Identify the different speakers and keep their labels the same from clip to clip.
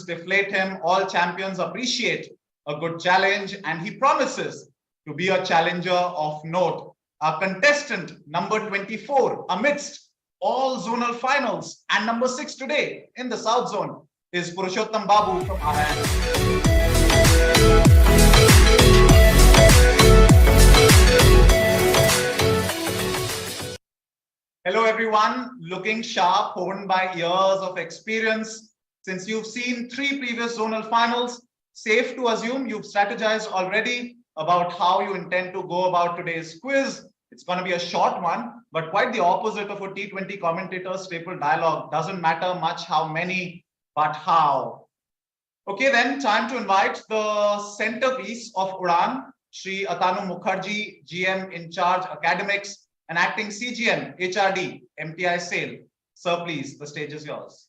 Speaker 1: deflate him. All champions appreciate a good challenge, and he promises to be a challenger of note. Our contestant number 24 amidst all zonal finals and number 6 today in the South Zone is Purushottam Babu from Udaan. Hello everyone, looking sharp, honed by years of experience. Since you've seen 3 previous zonal finals, safe to assume you've strategized already about how you intend to go about today's quiz. It's going to be a short one, but quite the opposite of a T20 commentator's staple dialogue. Doesn't matter much how many, but how. Okay, then time to invite the centerpiece of Udaan, Shri Atanu Mukherjee, GM in charge academics and acting CGM, HRD, MTI SAIL. Sir, please, the stage is yours.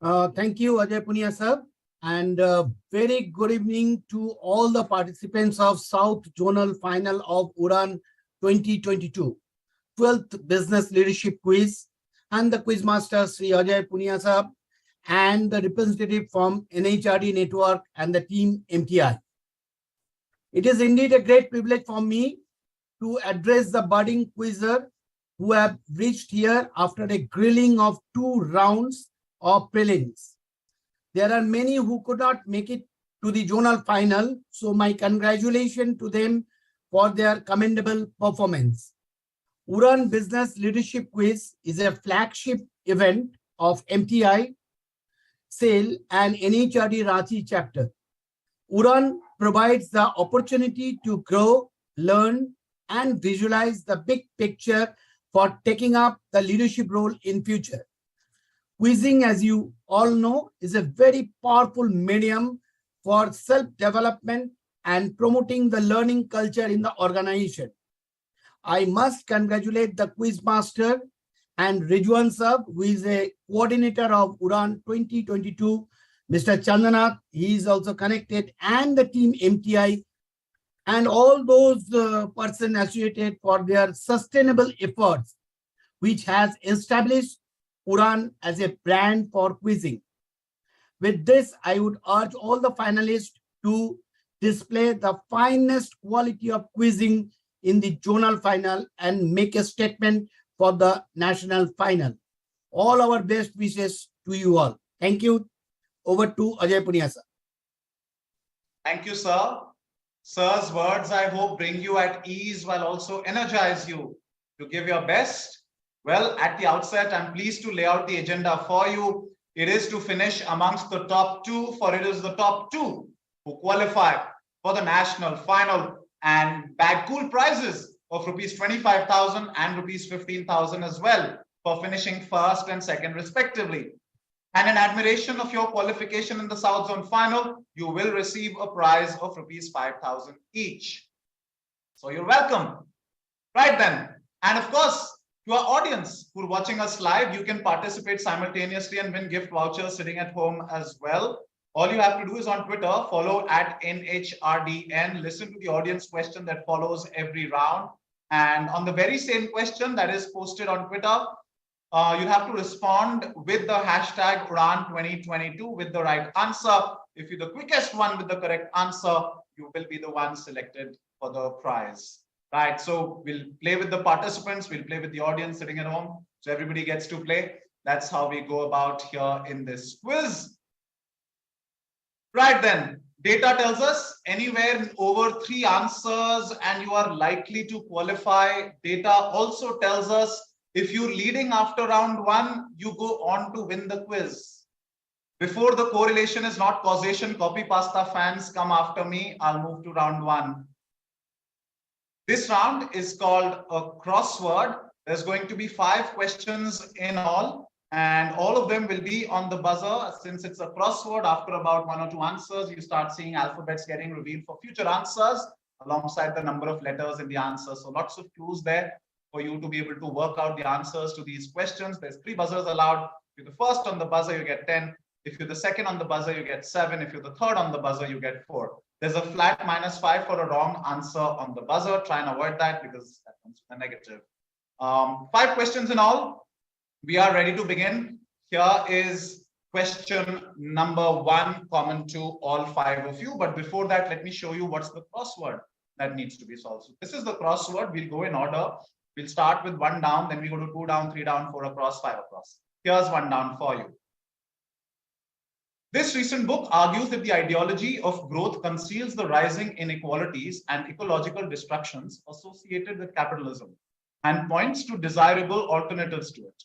Speaker 2: Thank you, Ajay Punia sir, and very good evening to all the participants of South Zonal Final of Udaan 2022, 12th Business Leadership Quiz, and the Quizmaster Sri Ajay Punia sir, and the representative from NHRD Network and the team MTI. It is indeed a great privilege for me to address the budding quizzer who have reached here after a grilling of 2 rounds of prelims. There are many who could not make it to the zonal final, so my congratulations to them for their commendable performance. Udaan Business Leadership Quiz is a flagship event of MTI, SAIL and NHRD Ranchi chapter. Udaan provides the opportunity to grow, learn, and visualize the big picture for taking up the leadership role in future. Quizzing, as you all know, is a very powerful medium for self-development and promoting the learning culture in the organization. I must congratulate the Quizmaster and Rijwan sir, who is a coordinator of Udaan 2022, Mr. Chandanath, he is also connected, and the team MTI, and all those persons associated for their sustainable efforts, which has established Udaan as a brand for quizzing. With this, I would urge all the finalists to display the finest quality of quizzing in the zonal final and make a statement for the national final. All our best wishes to you all. Thank you. Over to Ajay Punia sir.
Speaker 1: Thank you, sir. Sir's words, I hope, bring you at ease while also energize you to give your best. Well, at the outset, I'm pleased to lay out the agenda for you. It is to finish amongst the top 2, for it is the top 2 who qualify for the national final and bag cool prizes of rupees 25,000 and rupees 15,000 as well for finishing first and second respectively. And in admiration of your qualification in the South Zone final, you will receive a prize of rupees 5,000 each. So you're welcome. Right then. And of course, to our audience who are watching us live, you can participate simultaneously and win gift vouchers sitting at home as well. All you have to do is on Twitter, follow at NHRDN, listen to the audience question that follows every round. And on the very same question that is posted on Twitter, you have to respond with the hashtag Udaan 2022 with the right answer. If you're the quickest one with the correct answer, you will be the one selected for the prize. Right, so we'll play with the participants, we'll play with the audience sitting at home. So everybody gets to play. That's how we go about here in this quiz. Right then, data tells us anywhere over 3 answers and you are likely to qualify. Data also tells us if you're leading after round 1, you go on to win the quiz. Before the correlation is not causation, copy pasta fans, come after me. I'll move to round 1. This round is called a crossword. There's going to be 5 questions in all, and all of them will be on the buzzer. Since it's a crossword, after about 1 or 2 answers, you start seeing alphabets getting revealed for future answers alongside the number of letters in the answer. So lots of clues there for you to be able to work out the answers to these questions. There's 3 buzzers allowed. If you're the first on the buzzer, you get 10. If you're the second on the buzzer, you get 7. If you're the third on the buzzer, you get 4. There's a flat -5 for a wrong answer on the buzzer. Try and avoid that because that comes with a negative. 5 questions in all. We are ready to begin. Here is question number 1, common to all 5 of you. But before that, let me show you what's the crossword that needs to be solved. So this is the crossword. We'll go in order. We'll start with 1 down, then we go to 2 down, 3 down, 4 across, 5 across. Here's 1 down for you. This recent book argues that the ideology of growth conceals the rising inequalities and ecological destructions associated with capitalism and points to desirable alternatives to it.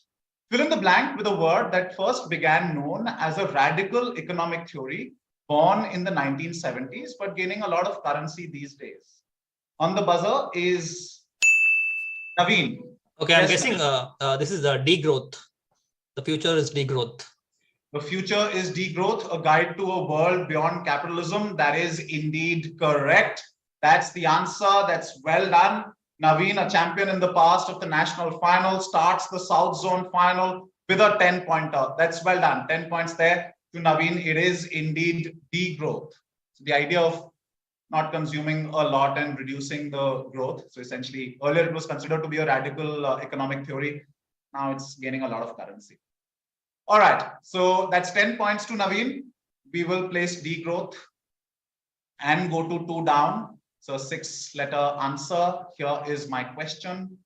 Speaker 1: Fill in the blank with a word that first began known as a radical economic theory born in the 1970s, but gaining a lot of currency these days. On the buzzer is Naveen.
Speaker 3: Okay, I'm
Speaker 1: Yes,
Speaker 3: guessing this is the degrowth. The future is degrowth.
Speaker 1: The future is degrowth, a guide to a world beyond capitalism. That is indeed correct. That's the answer. That's well done. Naveen, a champion in the past of the national final, starts the South Zone final with a 10-pointer. That's well done. 10 points there to Naveen. It is indeed degrowth. So the idea of not consuming a lot and reducing the growth. So essentially, earlier it was considered to be a radical economic theory. Now it's gaining a lot of currency. All right, so that's 10 points to Naveen. We will place degrowth and go to 2 down. So 6-letter answer. Here is my question.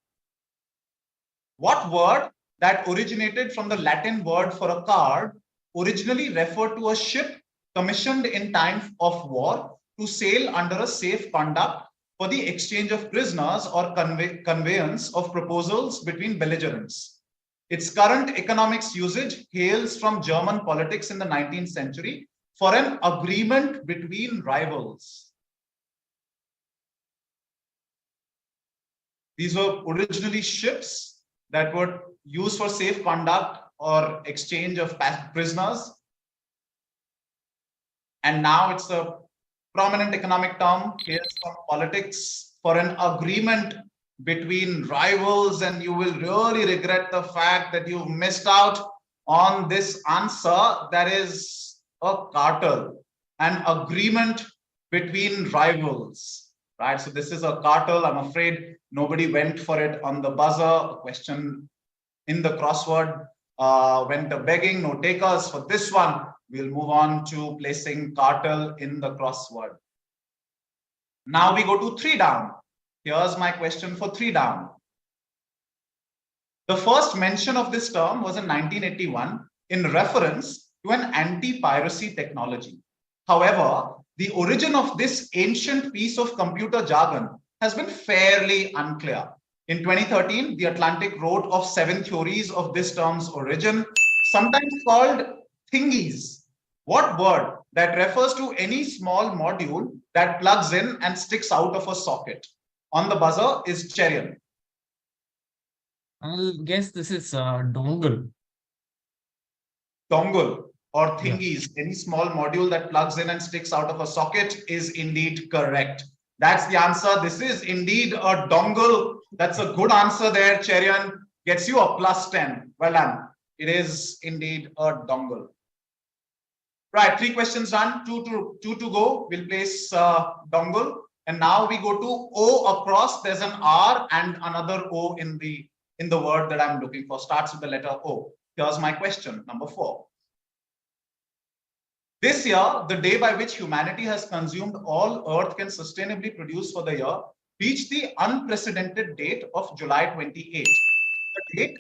Speaker 1: What word that originated from the Latin word for a card originally referred to a ship commissioned in time of war to sail under a safe conduct for the exchange of prisoners or conveyance of proposals between belligerents? Its current economics usage hails from German politics in the 19th century for an agreement between rivals. These were originally ships that were used for safe conduct or exchange of prisoners. And now it's a prominent economic term, hails from politics for an agreement between rivals, and you will really regret the fact that you've missed out on this answer. That is a cartel, an agreement between rivals, right? So this is a cartel. I'm afraid nobody went for it on the buzzer. A question in the crossword went a begging, no takers for this one. We'll move on to placing cartel in the crossword. Now we go to 3 down. Here's my question for 3 down. The first mention of this term was in 1981 in reference to an anti-piracy technology. However, the origin of this ancient piece of computer jargon has been fairly unclear. In 2013, The Atlantic wrote of 7 theories of this term's origin, sometimes called thingies. What word that refers to any small module that plugs in and sticks out of a socket? On the buzzer is Cherian.
Speaker 4: I'll guess this is dongle.
Speaker 1: Dongle or thingies, any small module that plugs in and sticks out of a socket is indeed correct. That's the answer. This is indeed a dongle. That's a good answer there, Cherian. Gets you a +10. Well done. It is indeed a dongle. Right, 3 questions done, 2 to go. We'll place dongle. And now we go to O across. There's an R and another O in the word that I'm looking for. Starts with the letter O. Here's my question, number 4. This year, the day by which humanity has consumed all Earth can sustainably produce for the year reached the unprecedented date of July 28. The date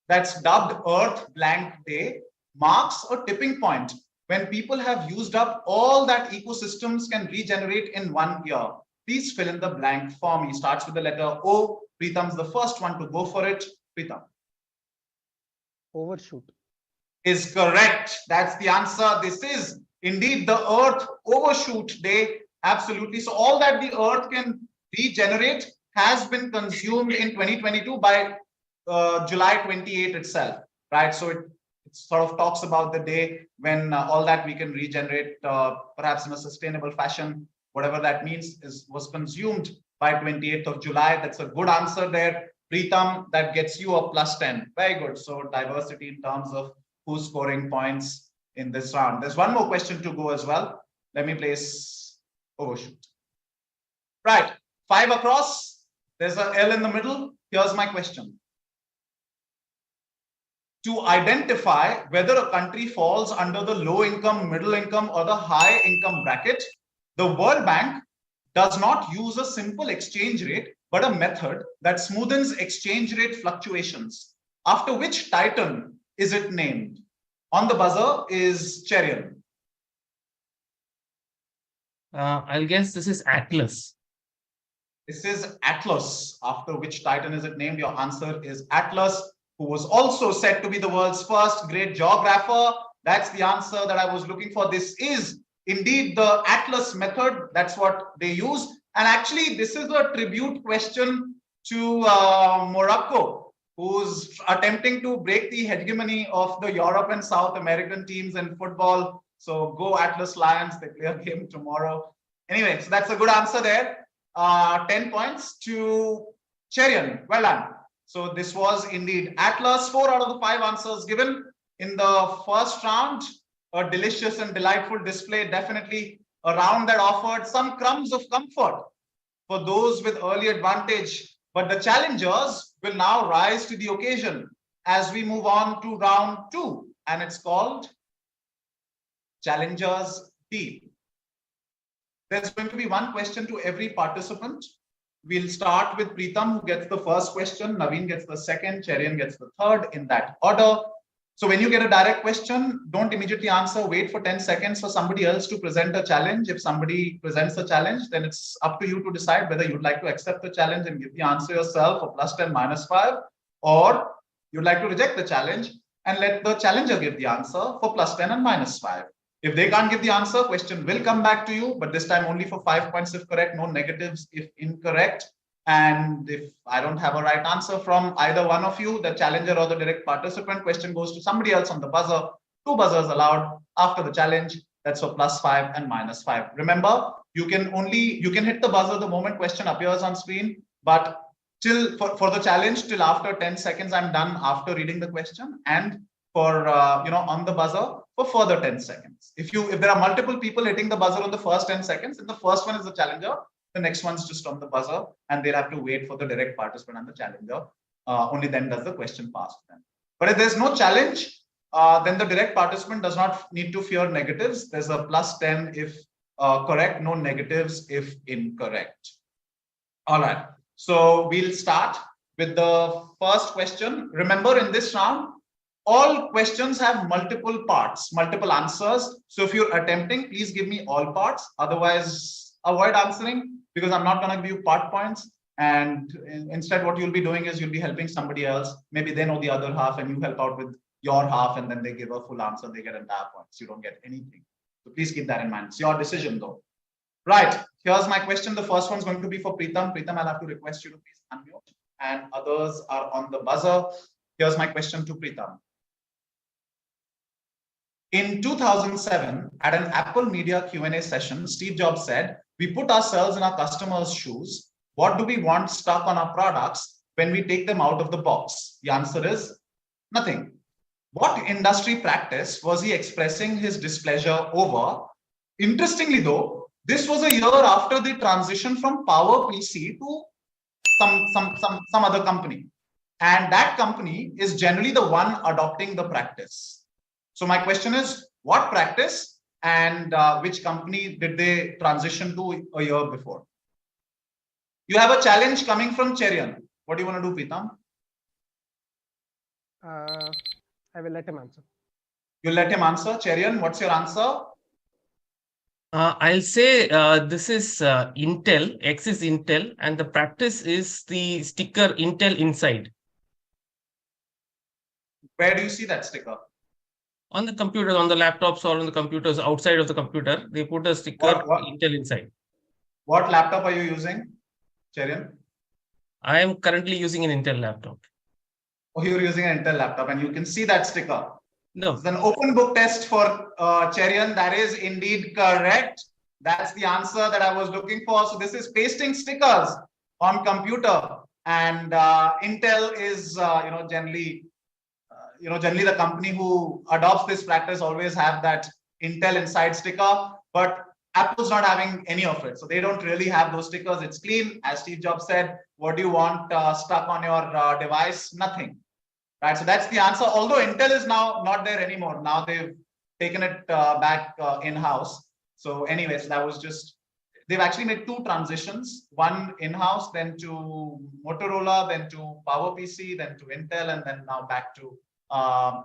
Speaker 1: that's dubbed Earth Blank Day marks a tipping point when people have used up all that ecosystems can regenerate in 1 year. Please fill in the blank for me. Starts with the letter O. Pritam's the first one to go for it. Pritam.
Speaker 5: Overshoot.
Speaker 1: Is correct. That's the answer. This is indeed the Earth Overshoot Day. Absolutely. So all that the Earth can regenerate has been consumed in 2022 by July 28 itself, right? So it sort of talks about the day when all that we can regenerate, perhaps in a sustainable fashion. Whatever that means was consumed by 28th of July. That's a good answer there. Pritam, that gets you a +10. Very good. So diversity in terms of who's scoring points in this round. There's one more question to go as well. Let me place overshoot. Right, 5 across. There's a L in the middle. Here's my question. to identify whether a country falls under the low income, middle income, or the high income bracket, the World Bank does not use a simple exchange rate, but a method that smoothens exchange rate fluctuations. After which titan is it named? On the buzzer is Cherian.
Speaker 4: I'll guess this is Atlas.
Speaker 1: This is Atlas. After which titan is it named? Your answer is Atlas, who was also said to be the world's first great geographer. That's the answer that I was looking for. This is indeed the Atlas method. That's what they use. And actually, this is a tribute question to Morocco, who's attempting to break the hegemony of the Europe and South American teams in football. So go Atlas Lions. They play a game tomorrow. Anyway, so that's a good answer there. 10 points to Cherian. Well done. So this was indeed Atlas. 4 out of the 5 answers given in the first round. A delicious and delightful display. Definitely a round that offered some crumbs of comfort for those with early advantage. But the challengers will now rise to the occasion as we move on to round 2. And it's called Challengers D. There's going to be one question to every participant. We'll start with Preetham, who gets the first question. Naveen gets the second. Cherian gets the third, in that order. So when you get a direct question, don't immediately answer. Wait for 10 seconds for somebody else to present a challenge. If somebody presents a challenge, then it's up to you to decide whether you'd like to accept the challenge and give the answer yourself for +10, -5, or you'd like to reject the challenge and let the challenger give the answer for +10 and -5. If they can't give the answer, question will come back to you, but this time only for 5 points if correct, no negatives if incorrect. And if I don't have a right answer from either one of you, the challenger or the direct participant, question goes to somebody else on the buzzer. 2 buzzers allowed after the challenge. That's for +5 and -5. Remember, you can hit the buzzer the moment question appears on screen, but for the challenge till after 10 seconds, I'm done after reading the question, and for on the buzzer for further 10 seconds. If there are multiple people hitting the buzzer on the first 10 seconds, and the first one is the challenger, the next one's just on the buzzer, and they'll have to wait for the direct participant and the challenger. Only then does the question pass to them. But if there's no challenge, then the direct participant does not need to fear negatives. There's a +10 if correct, no negatives if incorrect. All right. So we'll start with the first question. Remember, in this round, all questions have multiple parts, multiple answers. So if you're attempting, please give me all parts. Otherwise, avoid answering, because I'm not going to give you part points. And instead, what you'll be doing is you'll be helping somebody else. Maybe they know the other half and you help out with your half, and then they give a full answer. They get entire points. You don't get anything. So please keep that in mind. It's your decision, though. Right. Here's my question. The first one's going to be for Preetham. Preetham, I'll have to request you to please unmute. And others are on the buzzer. Here's my question to Preetham. In 2007, at an Apple Media Q&A session, Steve Jobs said, "We put ourselves in our customers' shoes. What do we want stuck on our products when we take them out of the box?" The answer is nothing. What industry practice was he expressing his displeasure over? Interestingly, though, this was a year after the transition from PowerPC to some other company. And that company is generally the one adopting the practice. So my question is, what practice and which company did they transition to a year before? You have a challenge coming from Cherian. What do you want to do, Preetham?
Speaker 5: I will let him answer.
Speaker 1: You'll let him answer. Cherian, what's your answer?
Speaker 4: I'll say this is Intel, X is Intel, and the practice is the sticker Intel inside.
Speaker 1: Where do you see that sticker?
Speaker 4: On the computer, on the laptops or on the computers outside of the computer, they put a sticker Intel inside.
Speaker 1: What laptop are you using, Cherian?
Speaker 4: I am currently using an Intel laptop.
Speaker 1: Oh, you're using an Intel laptop and you can see that sticker.
Speaker 4: No.
Speaker 1: It's an open book test for Cherian. That is indeed correct. That's the answer that I was looking for. So this is pasting stickers on computer, and Intel is generally the company who adopts this practice always have that Intel inside sticker, but Apple's not having any of it. So they don't really have those stickers. It's clean. As Steve Jobs said, what do you want stuck on your device? Nothing. right? So that's the answer. Although Intel is now not there anymore. Now they've taken it back in-house. So anyways, that was just, they've actually made two transitions, one in-house, then to Motorola, then to PowerPC, then to Intel, and then now back to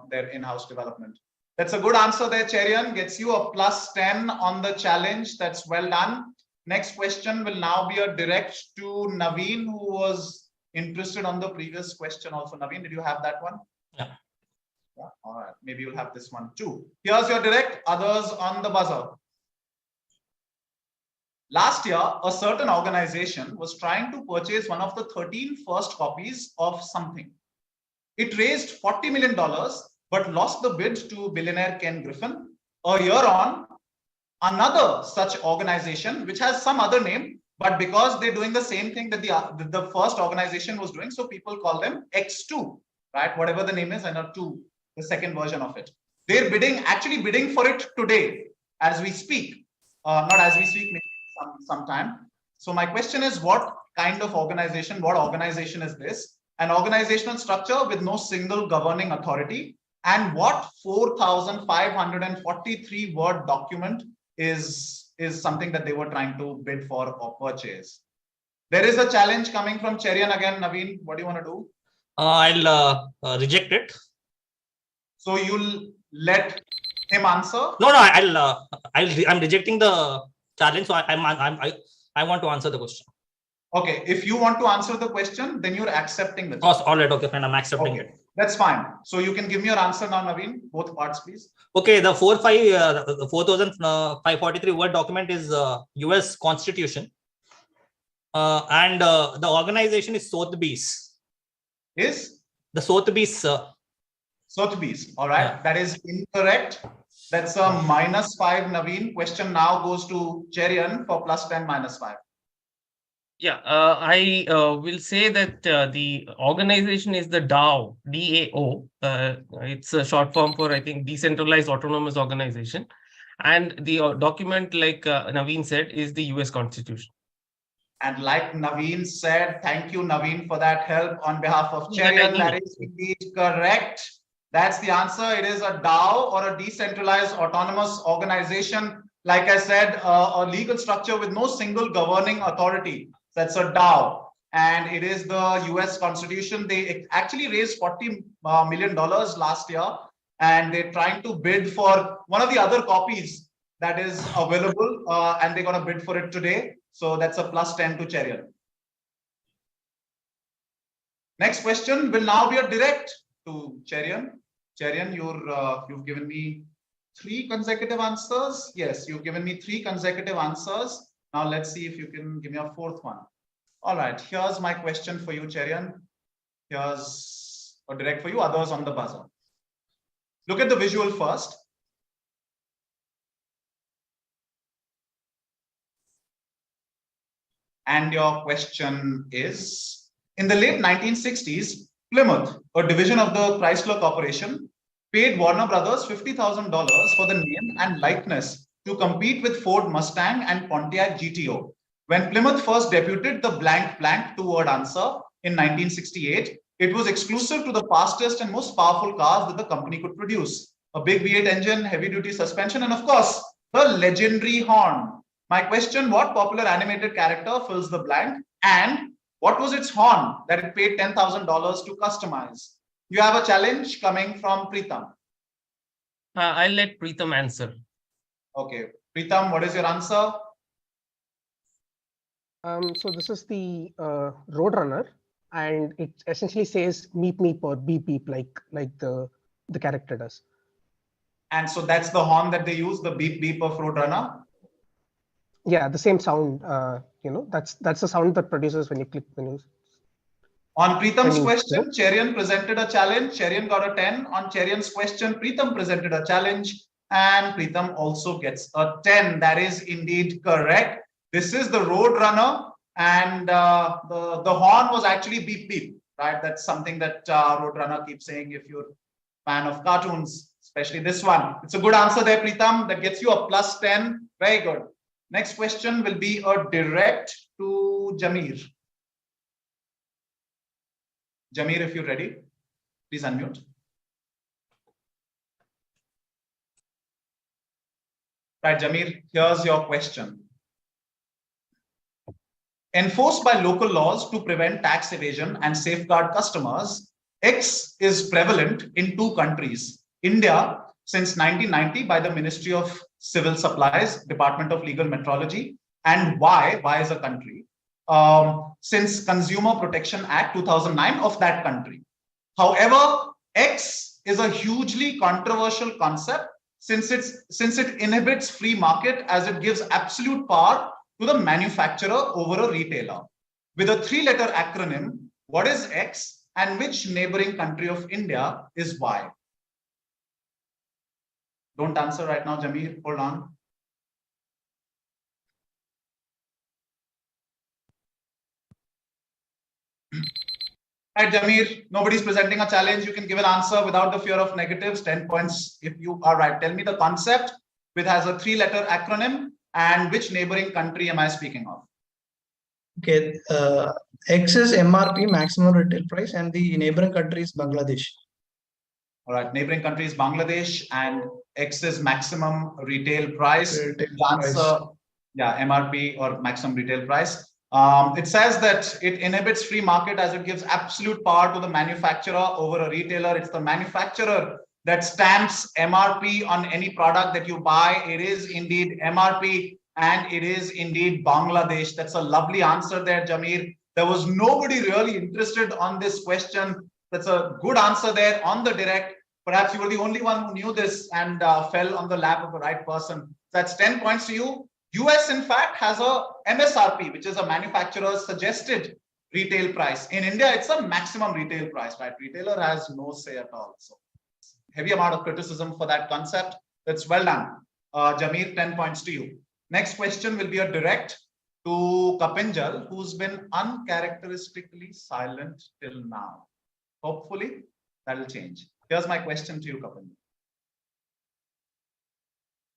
Speaker 1: their in-house development. That's a good answer there, Cherian. Gets you a +10 on the challenge. That's well done. Next question will now be a direct to Naveen, who was interested on the previous question also. Naveen, did you have that one?
Speaker 3: Yeah.
Speaker 1: Yeah. All right. Maybe you'll have this one too. Here's your direct, others on the buzzer. Last year, a certain organization was trying to purchase one of the 13 first copies of something. It raised $40 million, but lost the bid to billionaire Ken Griffin. A year on, another such organization, which has some other name, but because they're doing the same thing that the first organization was doing, so people call them X2, right? Whatever the name is, and a 2, the second version of it. They're actually bidding for it today, as we speak. Not as we speak, maybe sometime. So my question is, what kind of organization, what organization is this? An organizational structure with no single governing authority, and what 4,543 word document is something that they were trying to bid for or purchase. There is a challenge coming from Cherian again. Naveen, what do you want to do?
Speaker 3: I'll reject it.
Speaker 1: So you'll let him answer?
Speaker 3: No, I'm rejecting the challenge. So I want to answer the question.
Speaker 1: Okay, if you want to answer the question, then you're accepting the
Speaker 3: All right, okay, fine. I'm accepting it.
Speaker 1: That's fine. So you can give me your answer now, Naveen. Both parts, please.
Speaker 3: Okay, the 4,543 word document is US Constitution, and the organization is Sotheby's.
Speaker 1: Is
Speaker 3: the Sotheby's?
Speaker 1: Sotheby's. All right,
Speaker 3: Yeah.
Speaker 1: that is incorrect. That's a -5, Naveen. Question now goes to Cherian for +10 -5.
Speaker 4: Yeah, I will say that the organization is the DAO, DAO. It's a short form for, I think, Decentralized Autonomous Organization. And the document, like Naveen said, is the US Constitution.
Speaker 1: And like Naveen said, thank you, Naveen, for that help on behalf of Cherian. That is indeed correct. That's the answer. It is a DAO, or a decentralized autonomous organization. Like I said, a legal structure with no single governing authority. That's a DAO. And it is the US Constitution. They actually raised $40 million last year. And they're trying to bid for one of the other copies that is available. And they're going to bid for it today. So that's a +10 to Cherian. Next question will now be a direct to Cherian. Cherian, you've given me 3 consecutive answers. Yes, you've given me 3 consecutive answers. Now let's see if you can give me a 4th one. All right, here's my question for you, Cherian. Here's a direct for you, others on the buzzer. Look at the visual first. And your question is, in the late 1960s, Plymouth, a division of the Chrysler Corporation, paid Warner Brothers $50,000 for the name and likeness to compete with Ford Mustang and Pontiac GTO. When Plymouth first debuted the blank 2-word answer in 1968, it was exclusive to the fastest and most powerful cars that the company could produce. A big V8 engine, heavy-duty suspension, and of course, the legendary horn. My question, what popular animated character fills the blank, and what was its horn that it paid $10,000 to customize? You have a challenge coming from Preetham.
Speaker 4: I'll let Preetham answer.
Speaker 1: Okay, Preetham, what is your answer?
Speaker 5: So this is the Roadrunner, and it essentially says meep meep or beep beep, like the character does.
Speaker 1: And so that's the horn that they use, the beep beep of Roadrunner.
Speaker 5: Yeah, the same sound. That's the sound that produces when you click menus.
Speaker 1: On Preetham's question, Cherian presented a challenge. Cherian got a 10. On Cherian's question, Preetham presented a challenge, and Preetham also gets a 10. That is indeed correct. This is the Roadrunner, and the horn was actually beep beep, right? That's something that Roadrunner keeps saying if you're a fan of cartoons, especially this one. It's a good answer there, Preetham. That gets you a +10. Very good. Next question will be a direct to Jameer. Jameer, if you're ready. Please unmute. Right, Jamir, here's your question. Enforced by local laws to prevent tax evasion and safeguard customers, X is prevalent in 2 countries. India, since 1990 by the Ministry of Civil Supplies, Department of Legal Metrology, and Y is a country, since Consumer Protection Act 2009 of that country. However, X is a hugely controversial concept since it inhibits free market as it gives absolute power to the manufacturer over a retailer. With a 3-letter acronym, what is X and which neighboring country of India is Y? Don't answer right now, Jamir. Hold on. Right, Jamir, nobody's presenting a challenge. You can give an answer without the fear of negatives. 10 points if you are right. Tell me the concept, which has a 3-letter acronym, and which neighboring country am I speaking of?
Speaker 6: Okay, X is MRP, maximum retail price, and the neighboring country is Bangladesh.
Speaker 1: All right, neighboring country is Bangladesh, and X is maximum retail price.
Speaker 6: Retail
Speaker 1: The answer,
Speaker 6: price.
Speaker 1: yeah, MRP or maximum retail price. It says that it inhibits free market as it gives absolute power to the manufacturer over a retailer. It's the manufacturer that stamps MRP on any product that you buy. It is indeed MRP, and it is indeed Bangladesh. That's a lovely answer there, Jamir. There was nobody really interested on this question. That's a good answer there on the direct. Perhaps you were the only one who knew this and fell on the lap of the right person. That's 10 points to you. US, in fact, has a MSRP, which is a manufacturer's suggested retail price. In India, it's a maximum retail price, right? Retailer has no say at all. So heavy amount of criticism for that concept. That's well done. Jamir, 10 points to you. Next question will be a direct to Kapinjal, who's been uncharacteristically silent till now. Hopefully, that'll change. Here's my question to you, Kapinjal.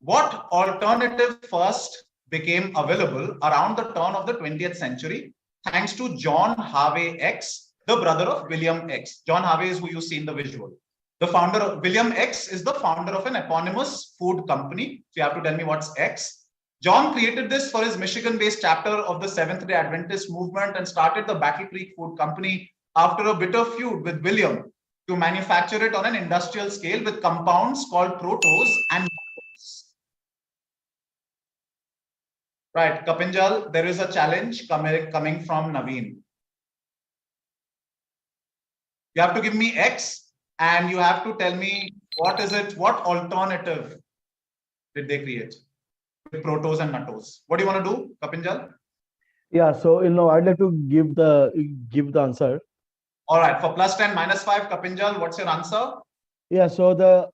Speaker 1: What alternative first became available around the turn of the 20th century thanks to John Harvey X, the brother of William X? John Harvey is who you see in the visual. The founder of William X is the founder of an eponymous food company. So you have to tell me what's X. John created this for his Michigan-based chapter of the Seventh-day Adventist movement and started the Battle Creek Food Company after a bitter feud with William to manufacture it on an industrial scale with compounds called protos and maltose. Right, Kapinjal, there is a challenge coming from Naveen. You have to give me X and you have to tell me what is it, what alternative did they create with protos and natos? What do you want to do, Kapinjal?
Speaker 7: Yeah, so I'd like to give the answer.
Speaker 1: All right, for plus 10, minus 5, Kapinjal, what's your answer?
Speaker 7: Yeah, so the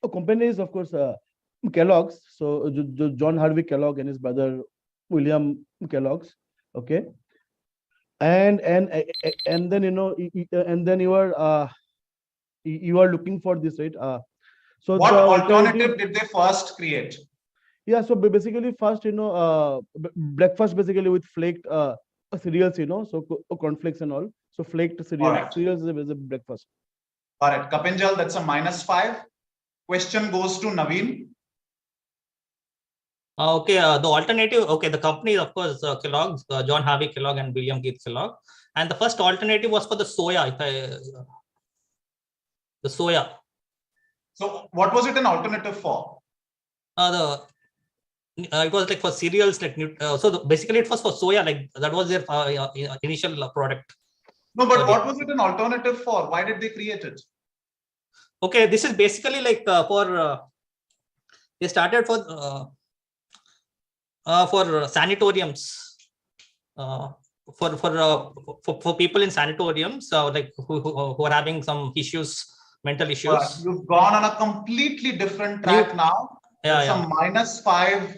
Speaker 7: company is, of course, Kellogg's. So John Harvey Kellogg and his brother William Kellogg's. Okay, and then and then you are looking for this, right? So
Speaker 1: what
Speaker 7: the
Speaker 1: alternative did they first create?
Speaker 7: Yeah, so basically first breakfast basically with flaked cereals, so cornflakes and all. So flaked cereals is a breakfast.
Speaker 1: All right, Kapinjal, that's a minus 5. Question goes to Naveen.
Speaker 3: Okay, the alternative, okay, the company, of course, Kellogg's, John Harvey Kellogg and William Keith Kellogg. And the first alternative was for the soya, the soya.
Speaker 1: So what was it an alternative for?
Speaker 3: It was like for cereals, like basically it was for soya, like that was their initial product.
Speaker 1: No, but what was it an alternative for? Why did they create it?
Speaker 3: Okay, this is basically like they started for sanatoriums, for people in sanatoriums, like who are having some issues, mental issues.
Speaker 1: Right. You've gone on a completely different track now.
Speaker 3: Yeah,
Speaker 1: it's a minus 5,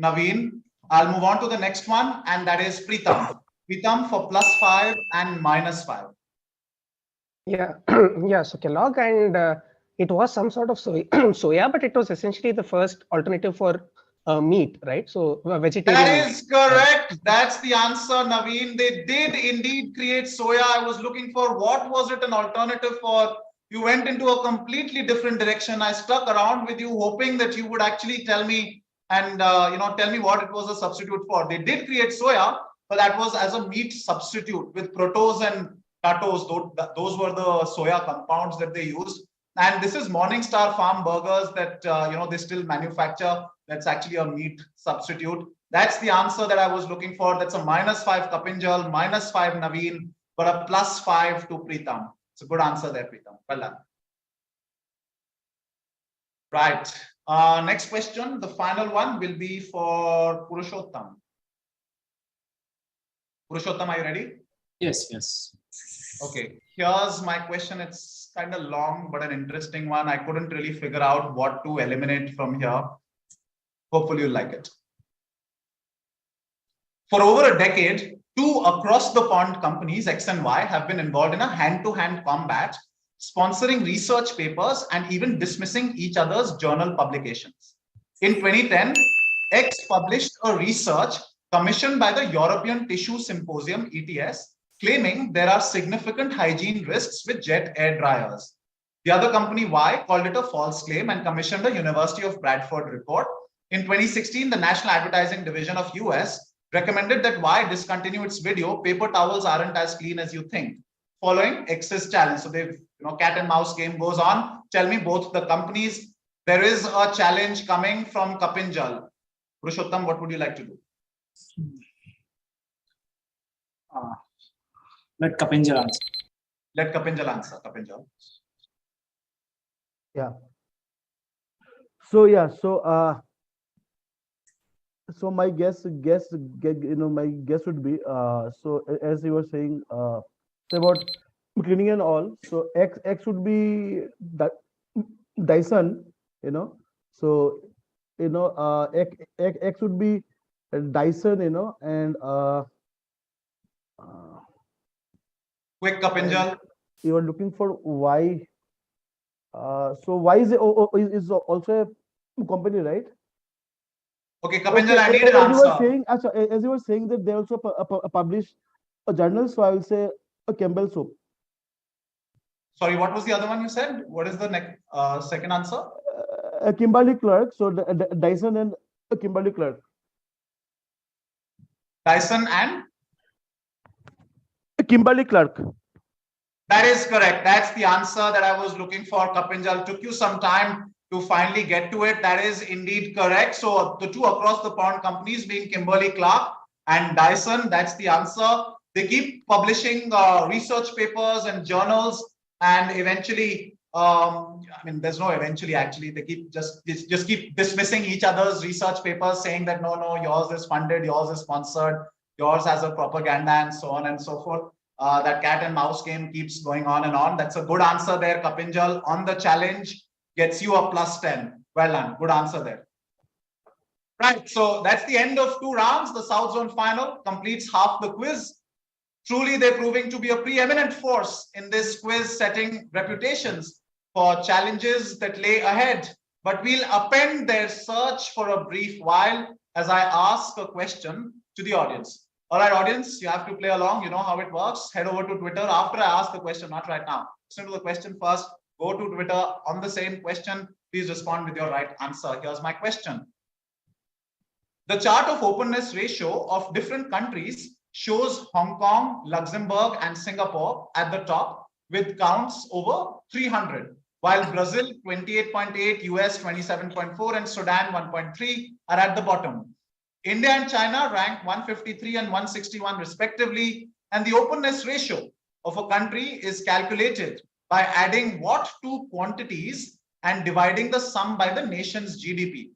Speaker 1: Naveen. I'll move on to the next one, and that is Pritam. Pritam for plus 5 and minus 5.
Speaker 5: Yeah, yeah. So Kellogg, and it was some sort of soya, but it was essentially the first alternative for meat, right? So vegetarian.
Speaker 1: That is correct. That's the answer, Naveen. They did indeed create soya. I was looking for what was it an alternative for. You went into a completely different direction. I stuck around with you, hoping that you would actually tell me and tell me what it was a substitute for. They did create soya, but that was as a meat substitute with protose and tatose. Those were the soya compounds that they used. And this is Morningstar Farm burgers that they still manufacture. That's actually a meat substitute. That's the answer that I was looking for. That's a -5 Kapinjal, -5 Naveen, but a +5 to Pritam. It's a good answer there, Pritam. Well done. Right. Next question. The final one will be for Purushottam. Purushottam, are you ready?
Speaker 8: Yes, yes.
Speaker 1: Okay. Here's my question. It's kind of long, but an interesting one. I couldn't really figure out what to eliminate from here. Hopefully you'll like it. For over a decade, two across-the-pond companies, X and Y, have been involved in a hand-to-hand combat, sponsoring research papers and even dismissing each other's journal publications. In 2010, X published a research commissioned by the European Tissue Symposium, ETS, claiming there are significant hygiene risks with jet air dryers. The other company, Y, called it a false claim and commissioned a University of Bradford report. In 2016, the National Advertising Division of US recommended that Y discontinue its video, paper towels aren't as clean as you think, following X's challenge. So they've, cat and mouse game goes on. Tell me both the companies. There is a challenge coming from Kapinjal. Purushottam, what would you like to do?
Speaker 8: Let Kapinjal answer.
Speaker 1: Let Kapinjal answer. Kapinjal.
Speaker 7: Yeah. So yeah, so my guess my guess would be so as you were saying say about cleaning and all. So X would be Dyson, So X would be Dyson, and
Speaker 1: Quick, Kapinjal.
Speaker 7: you are looking for Y. So Y is also a company, right?
Speaker 1: Okay, Kapinjal, I need
Speaker 7: as
Speaker 1: an
Speaker 7: you were
Speaker 1: answer.
Speaker 7: saying, as you were saying that they also publish a journal, so I will say a Campbell soap.
Speaker 1: Sorry, what was the other one you said? What is the next second answer?
Speaker 7: Kimberly Clark. So Dyson and Kimberly Clark.
Speaker 1: Dyson and?
Speaker 7: Kimberly Clark.
Speaker 1: That is correct. That's the answer that I was looking for. Kapinjal, took you some time to finally get to it. That is indeed correct. So the two across the pond companies being Kimberly Clark and Dyson, that's the answer. They keep publishing research papers and journals, and eventually, there's no eventually actually. They keep just keep dismissing each other's research papers, saying that no, yours is funded, yours is sponsored, yours has a propaganda, and so on and so forth. That cat and mouse game keeps going on and on. That's a good answer there, Kapinjal. On the challenge, gets you a +10. Well done. Good answer there. Right. So that's the end of 2 rounds. The South Zone final completes half the quiz. Truly, they're proving to be a preeminent force in this quiz, setting reputations for challenges that lay ahead. But we'll append their search for a brief while as I ask a question to the audience. All right, audience, you have to play along. You know how it works. Head over to Twitter after I ask the question, not right now. Listen to the question first. Go to Twitter on the same question. Please respond with your right answer. Here's my question. The chart of openness ratio of different countries shows Hong Kong, Luxembourg, and Singapore at the top with counts over 300, while Brazil 28.8, US 27.4, and Sudan 1.3 are at the bottom. India and China rank 153 and 161 respectively, and the openness ratio of a country is calculated by adding what two quantities and dividing the sum by the nation's GDP.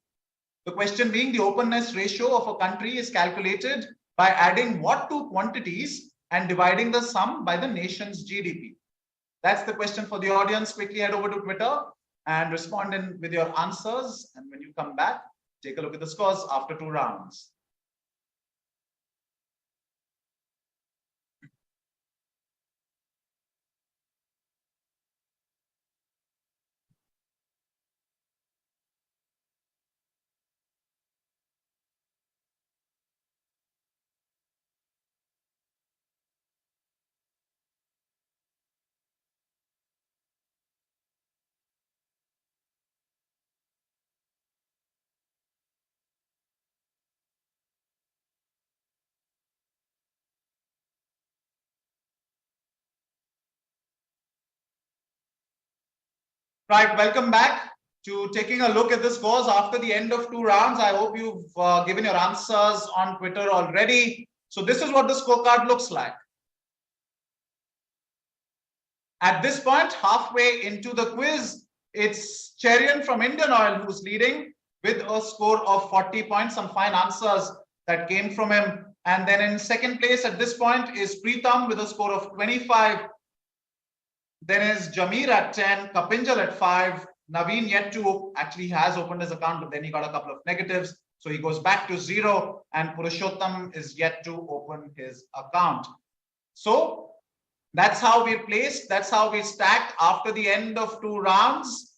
Speaker 1: The question being, the openness ratio of a country is calculated by adding what two quantities and dividing the sum by the nation's GDP. That's the question for the audience. Quickly head over to Twitter and respond in with your answers. And when you come back, take a look at the scores after 2 rounds. Right, welcome back to taking a look at the scores after the end of 2 rounds. I hope you've given your answers on Twitter already. So this is what the scorecard looks like. At this point, halfway into the quiz, it's Cherian from Indian Oil who's leading with a score of 40 points, some fine answers that came from him. And then in second place at this point is Preetham with a score of 25. Then is Jameer at 10, Kapinjal at 5, Naveen yet to actually has opened his account, but then he got a couple of negatives. So he goes back to 0, and Purushottam is yet to open his account. So that's how we're placed. That's how we stacked after the end of 2 rounds.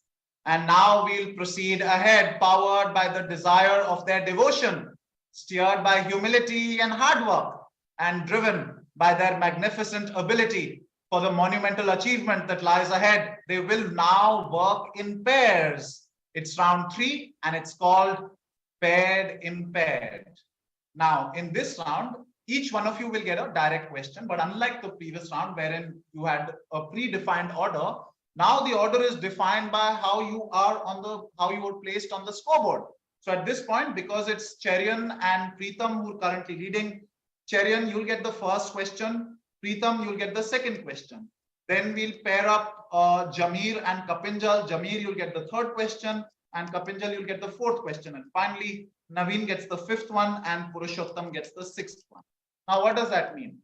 Speaker 1: And now we'll proceed ahead, powered by the desire of their devotion, steered by humility and hard work, and driven by their magnificent ability for the monumental achievement that lies ahead. They will now work in pairs. It's round 3, and it's called paired impaired. Now, in this round, each one of you will get a direct question, but unlike the previous round wherein you had a predefined order, now the order is defined by how you were placed on the scoreboard. So at this point, because it's Cherian and Preetham who are currently leading, Cherian, you'll get the first question. Preetham, you'll get the second question. Then we'll pair up Jameer and Kapinjal. Jameer, you'll get the third question, and Kapinjal, you'll get the fourth question. And finally, Naveen gets the fifth one, and Purushottam gets the sixth one. Now, what does that mean?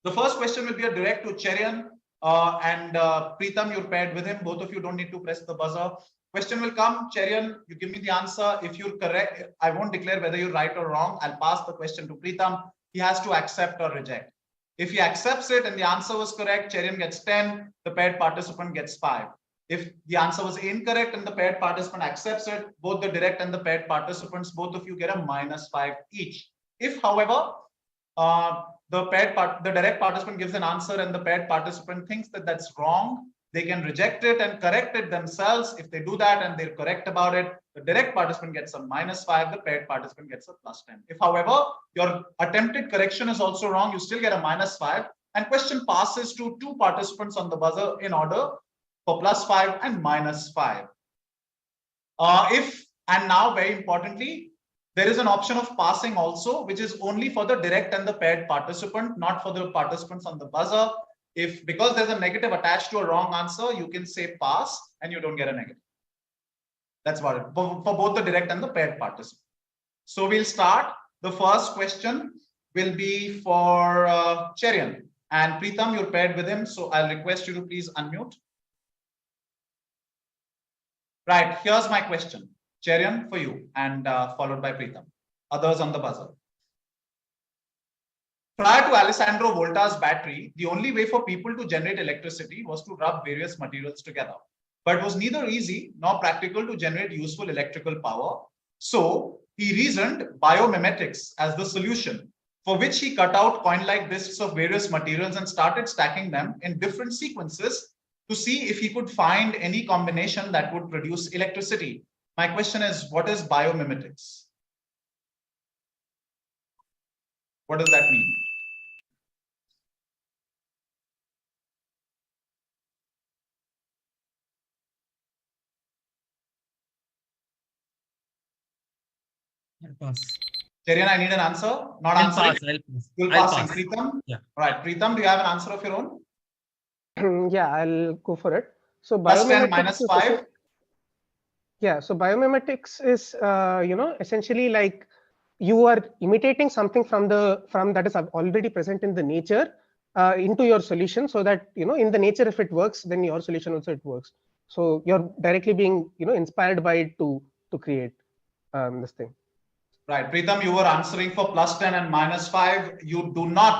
Speaker 1: The first question will be a direct to Cherian, and Preetham, you're paired with him. Both of you don't need to press the buzzer. Question will come. Cherian, you give me the answer. If you're correct, I won't declare whether you're right or wrong. I'll pass the question to Preetham. He has to accept or reject. If he accepts it and the answer was correct, Cherian gets 10, the paired participant gets 5. If the answer was incorrect and the paired participant accepts it, both the direct and the paired participants, both of you get a -5 each. If, however, the direct participant gives an answer and the paired participant thinks that that's wrong, they can reject it and correct it themselves. If they do that and they're correct about it, the direct participant gets a -5, the paired participant gets a +10. If, however, your attempted correction is also wrong, you still get a -5, and question passes to 2 participants on the buzzer in order for +5 and -5. And now very importantly, there is an option of passing also, which is only for the direct and the paired participant, not for the participants on the buzzer. Because there's a negative attached to a wrong answer, you can say pass and you don't get a negative. That's about it for both the direct and the paired participant. So we'll start. The first question will be for Cherian, and Preetham, you're paired with him. So I'll request you to please unmute. Right, here's my question. Cherian, for you, and followed by Preetham. Others on the buzzer. Prior to Alessandro Volta's battery, the only way for people to generate electricity was to rub various materials together. But it was neither easy nor practical to generate useful electrical power. So he reasoned biomimetics as the solution, for which he cut out coin-like discs of various materials and started stacking them in different sequences to see if he could find any combination that would produce electricity. My question is, what is biomimetics? What does that mean?
Speaker 4: Pass.
Speaker 1: Cherian, I need an answer. Not
Speaker 4: I'll
Speaker 1: answering.
Speaker 4: pass. I'll pass.
Speaker 1: You'll
Speaker 4: I'll
Speaker 1: pass.
Speaker 4: pass.
Speaker 1: Preetham?
Speaker 4: Yeah.
Speaker 1: All right. Preetham, do you have an answer of your own?
Speaker 5: Yeah, I'll go for it. So
Speaker 1: +10,
Speaker 5: biomimetics is
Speaker 1: -5.
Speaker 5: Yeah, so biomimetics is essentially like you are imitating something from that is already present in the nature into your solution, so that in the nature, if it works, then your solution also it works. So you're directly being inspired by it to create this thing.
Speaker 1: Right, Preetham, you were answering for +10 and -5. You do not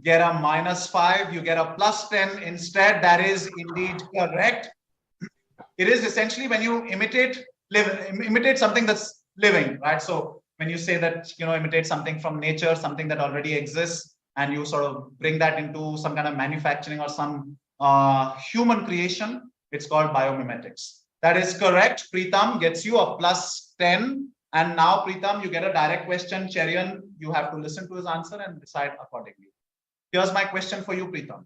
Speaker 1: get a -5. You get a +10 instead. That is indeed correct. It is essentially when you imitate something that's living, right? So when you say that, imitate something from nature, something that already exists, and you sort of bring that into some kind of manufacturing or some human creation, it's called biomimetics. That is correct. Preetham gets you a +10. And now, Preetham, you get a direct question. Cherian, you have to listen to his answer and decide accordingly. Here's my question for you, Preetham.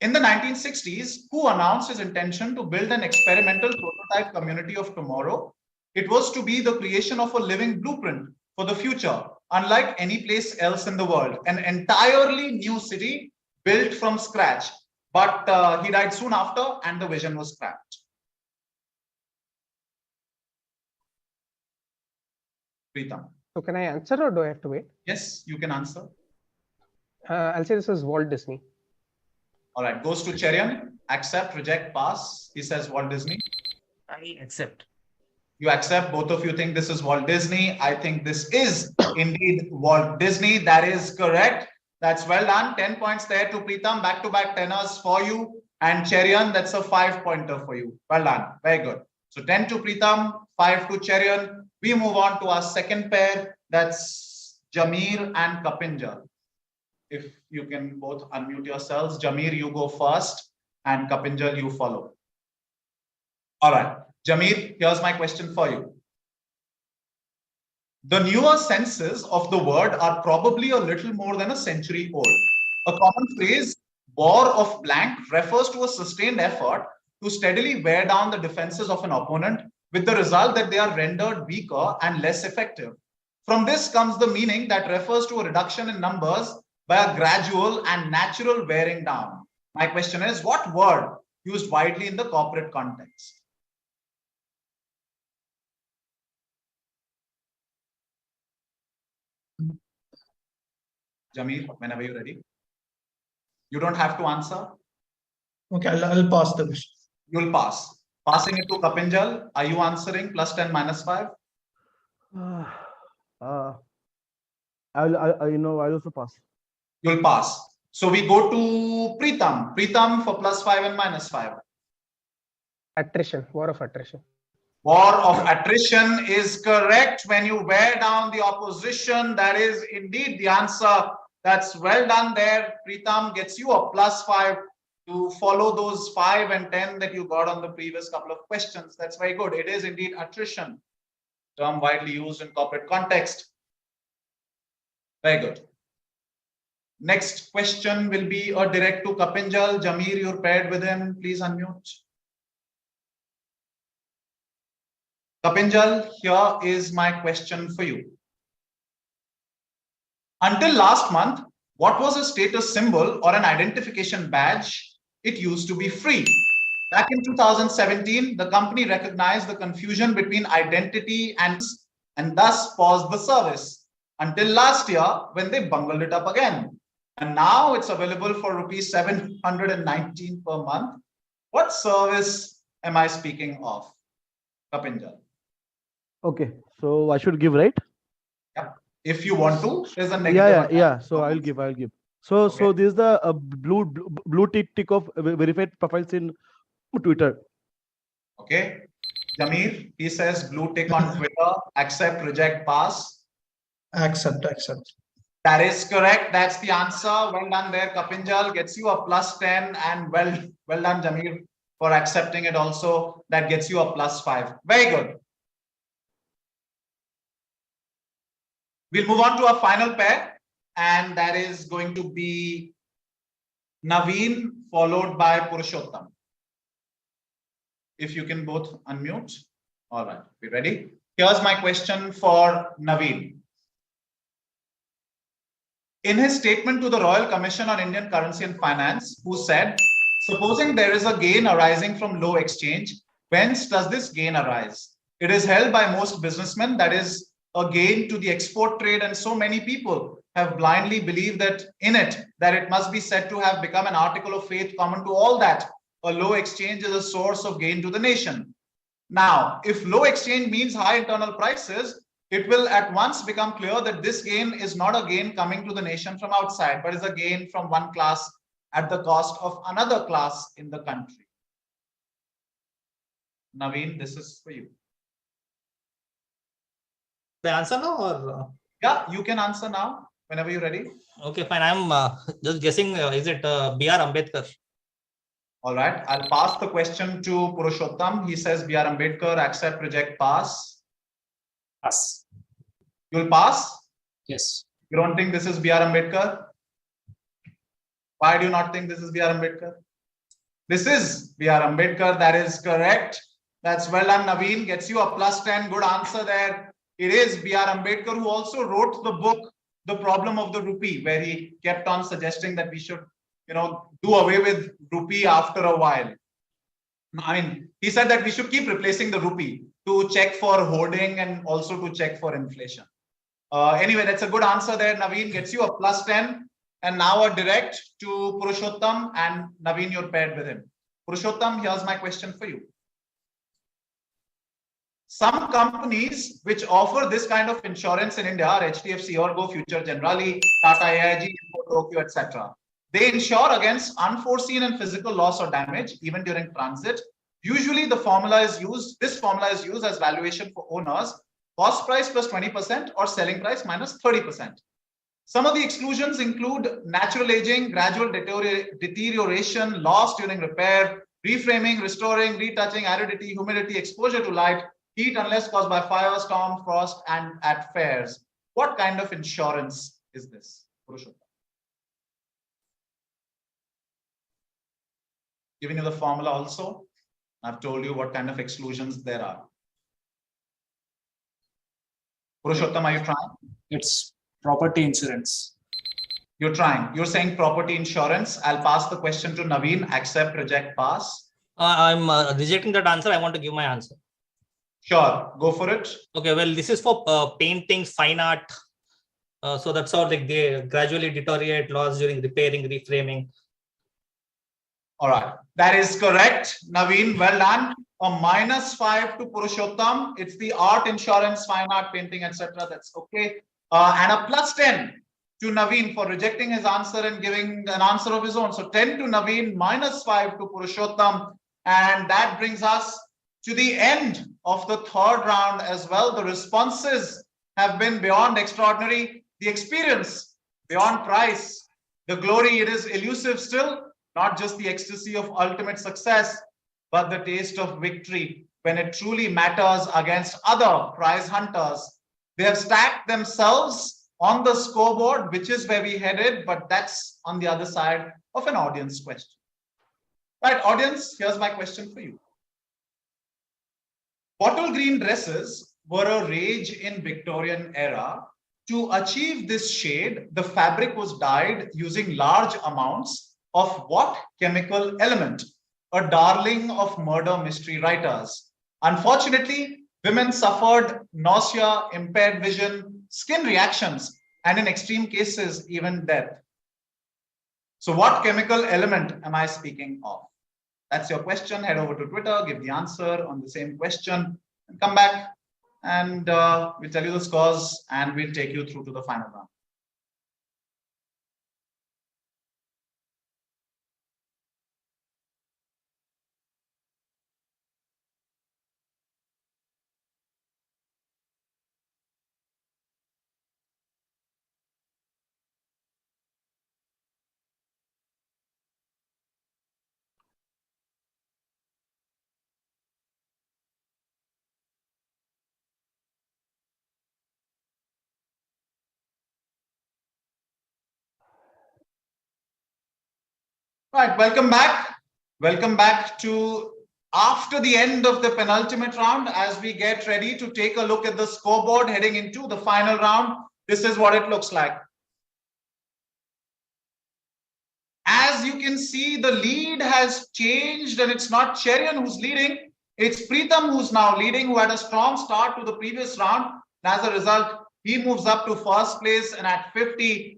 Speaker 1: In the 1960s, who announced his intention to build an experimental prototype community of tomorrow? It was to be the creation of a living blueprint for the future, unlike any place else in the world, an entirely new city built from scratch. But he died soon after and the vision was scrapped. Pritam.
Speaker 5: So can I answer or do I have to wait?
Speaker 1: Yes, you can answer.
Speaker 5: I'll say this is Walt Disney.
Speaker 1: All right, goes to Cherian. Accept, reject, pass. He says Walt Disney.
Speaker 4: I accept.
Speaker 1: You accept. Both of you think this is Walt Disney. I think this is indeed Walt Disney. That is correct. That's well done. 10 points there to Pritam. Back-to-back tenors for you. And Cherian, that's a 5-pointer for you. Well done. Very good. So 10 to Pritam, 5 to Cherian. We move on to our second pair. That's Jameer and Kapinjal. If you can both unmute yourselves. Jameer, you go first. And Kapinjal, you follow. All right. Jameer, here's my question for you. The newer senses of the word are probably a little more than a century old. A common phrase, war of blank, refers to a sustained effort to steadily wear down the defenses of an opponent, with the result that they are rendered weaker and less effective. From this comes the meaning that refers to a reduction in numbers by a gradual and natural wearing down. My question is, what word used widely in the corporate context? Jameer, whenever you're ready. You don't have to answer.
Speaker 6: Okay, I'll pass the question.
Speaker 1: You'll pass. Passing it to Kapinjal. Are you answering plus 10 minus 5?
Speaker 7: I'll also pass.
Speaker 1: You'll pass. So we go to Pritam. Pritam for plus 5 and minus 5.
Speaker 5: Attrition, war of attrition.
Speaker 1: War of attrition is correct. When you wear down the opposition, that is indeed the answer. That's well done there. Pritam gets you a plus 5 to follow those 5 and 10 that you got on the previous couple of questions. That's very good. It is indeed attrition, term widely used in corporate context. Very good. Next question will be a direct to Kapinjal. Jameer, you're paired with him. Please unmute. Kapinjal, here is my question for you. Until last month, what was a status symbol or an identification badge? It used to be free. Back in 2017, the company recognized the confusion between identity and thus paused the service until last year when they bungled it up again. And now it's available for rupees 719 per month. What service am I speaking of? Kapinjal.
Speaker 7: Okay, so I should give, right?
Speaker 1: Yeah. If you want to, there's a negative.
Speaker 7: Yeah. So I'll give. So
Speaker 1: Okay.
Speaker 7: so this is the blue tick of verified profiles in Twitter.
Speaker 1: Okay. Jameer, he says blue tick on Twitter. Accept, reject, pass.
Speaker 6: Accept.
Speaker 1: That is correct. That's the answer. Well done there. Kapinjal gets you a plus 10 and well done, Jameer, for accepting it also. That gets you a plus 5. Very good. We'll move on to our final pair, and that is going to be Naveen followed by Purushottam. If you can both unmute. All right, we ready? Here's my question for Naveen. In his statement to the Royal Commission on Indian Currency and Finance, who said, supposing there is a gain arising from low exchange, whence does this gain arise? It is held by most businessmen that is a gain to the export trade, and so many people have blindly believed that it must be said to have become an article of faith common to all that a low exchange is a source of gain to the nation. Now, if low exchange means high internal prices, it will at once become clear that this gain is not a gain coming to the nation from outside, but is a gain from one class at the cost of another class in the country. Naveen, this is for you.
Speaker 3: The answer now or?
Speaker 1: Yeah, you can answer now whenever you're ready.
Speaker 3: Okay, fine. I'm just guessing. Is it B.R. Ambedkar?
Speaker 1: All right. I'll pass the question to Purushottam. He says B.R. Ambedkar. Accept, reject, pass.
Speaker 8: Pass.
Speaker 1: You'll pass?
Speaker 8: Yes.
Speaker 1: You don't think this is B.R. Ambedkar? Why do you not think this is B.R. Ambedkar? This is B.R. Ambedkar. That is correct. That's well done, Naveen. Gets you a +10. Good answer there. It is B.R. Ambedkar who also wrote the book, The Problem of the Rupee, where he kept on suggesting that we should, do away with rupee after a while. I mean, he said that we should keep replacing the rupee to check for hoarding and also to check for inflation. Anyway, that's a good answer there. Naveen gets you a +10. And now a direct to Purushottam, and Naveen, you're paired with him. Purushottam, here's my question for you. Some companies which offer this kind of insurance in India are HDFC, Ergo, Future Generali, Tata AIG, Tokyo, etc. They insure against unforeseen and physical loss or damage, even during transit. Usually this formula is used as valuation for owners, cost price plus 20% or selling price minus 30%. Some of the exclusions include natural aging, gradual deterioration, loss during repair, reframing, restoring, retouching, aridity, humidity, exposure to light, heat unless caused by fire, storm, frost, and at fairs. What kind of insurance is this? Purushottam. Giving you the formula also. I've told you what kind of exclusions there are. Purushottam, are you trying?
Speaker 8: It's property insurance.
Speaker 1: You're trying. You're saying property insurance. I'll pass the question to Naveen. Accept, reject, pass.
Speaker 3: I'm rejecting that answer. I want to give my answer.
Speaker 1: Sure, go for it.
Speaker 3: Okay, well, this is for painting, fine art. So that's how they gradually deteriorate, loss during repairing, reframing.
Speaker 1: All right, that is correct. Naveen, well done. A -5 to Purushottam. It's the art, insurance, fine art, painting, etc. That's okay. And a +10 to Naveen for rejecting his answer and giving an answer of his own. So 10 to Naveen, -5 to Purushottam. And that brings us to the end of the third round as well. The responses have been beyond extraordinary. The experience beyond price. The glory, it is elusive still. Not just the ecstasy of ultimate success, but the taste of victory when it truly matters against other prize hunters. They have stacked themselves on the scoreboard, which is where we headed, but that's on the other side of an audience question. Right, audience, here's my question for you. Bottle green dresses were a rage in Victorian era. To achieve this shade, the fabric was dyed using large amounts of what chemical element? A darling of murder mystery writers. Unfortunately, women suffered nausea, impaired vision, skin reactions, and in extreme cases, even death. So what chemical element am I speaking of? That's your question. Head over to Twitter, give the answer on the same question, and come back and we'll tell you the scores and we'll take you through to the final round. Right, welcome back. Welcome back to after the end of the penultimate round as we get ready to take a look at the scoreboard heading into the final round. This is what it looks like. As you can see, the lead has changed and it's not Cherian who's leading. It's Preetham who's now leading, who had a strong start to the previous round. And as a result, he moves up to first place and at 50.